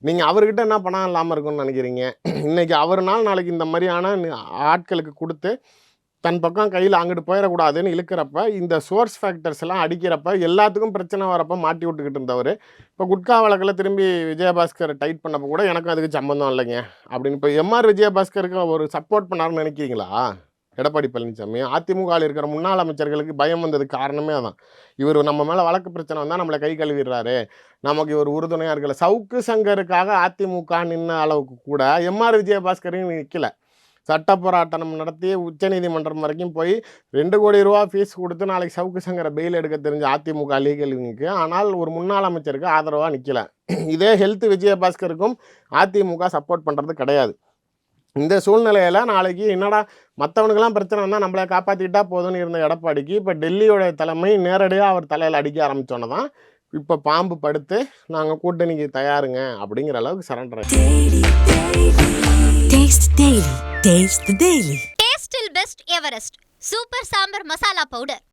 நீங்கள் அவர்கிட்ட என்ன பணம் இல்லாமல் இருக்கும்னு நினைக்கிறீங்க? இன்றைக்கி அவர்னால் நாளைக்கு இந்த மாதிரியான ஆட்களுக்கு கொடுத்து தன் பக்கம் கையில் அங்கிட்டு போயிடக்கூடாதுன்னு இழுக்கிறப்ப இந்த சோர்ஸ் ஃபேக்டர்ஸ் எல்லாம் அடிக்கிறப்ப எல்லாத்துக்கும் பிரச்சனை வரப்போ மாட்டி விட்டுக்கிட்டு இருந்தவர் இப்போ குட்கா வழக்கில் திரும்பி விஜயபாஸ்கர் டைட் பண்ணப்போ கூட எனக்கும் அதுக்கு சம்மந்தம் இல்லைங்க அப்படின்னு இப்போ எம்ஆர் விஜயபாஸ்கருக்கு ஒரு சப்போர்ட் பண்ணாருன்னு நினைக்கிறீங்களா எடப்பாடி பழனிசாமி? அதிமுகவில் இருக்கிற முன்னாள் அமைச்சர்களுக்கு பயம் வந்ததுக்கு காரணமே அதான். இவர் நம்ம மேலே வழக்கு பிரச்சனை வந்தால் நம்மளை கை கழுவிடுறாரு, நமக்கு இவர் உறுதுணையாக இருக்கல. சவுக்கு சங்கருக்காக அதிமுக நின்ன அளவுக்கு கூட எம்ஆர் விஜயபாஸ்கரையும் நிற்கல. சட்ட போராட்டம் நடத்தி உச்சநீதிமன்றம் வரைக்கும் போய் 2 கோடி ரூபா ஃபீஸ் கொடுத்து நாளைக்கு சவுக்கு சங்கரை பெயில் எடுக்க தெரிஞ்ச அதிமுக லீகல் விங்குக்கு, ஆனால் ஒரு முன்னாள் அமைச்சருக்கு ஆதரவாக நிற்கல. இதே ஹெல்த் விஜயபாஸ்கருக்கும் அதிமுக சப்போர்ட் பண்ணுறது கிடையாது. இந்த சூழ்நிலையில் நாளைக்கு என்னடா மற்றவனுக்கெல்லாம் பிரச்சனை வந்தால் நம்மளை காப்பாற்றிக்கிட்டா போதும்னு இருந்த எடப்பாடிக்கு இப்போ டெல்லியோட தலைமை நேரடியாக அவர் தலையில் அடிக்க ஆரம்பித்தோன்னே தான் இப்போ பாம்பு படுத்து நாங்கள் கூட்டணிக்கு தயாருங்க அப்படிங்கிற அளவுக்கு surrender. Taste Daily. Taste the Daily. டேஸ்டில் best Everest super sambar masala powder.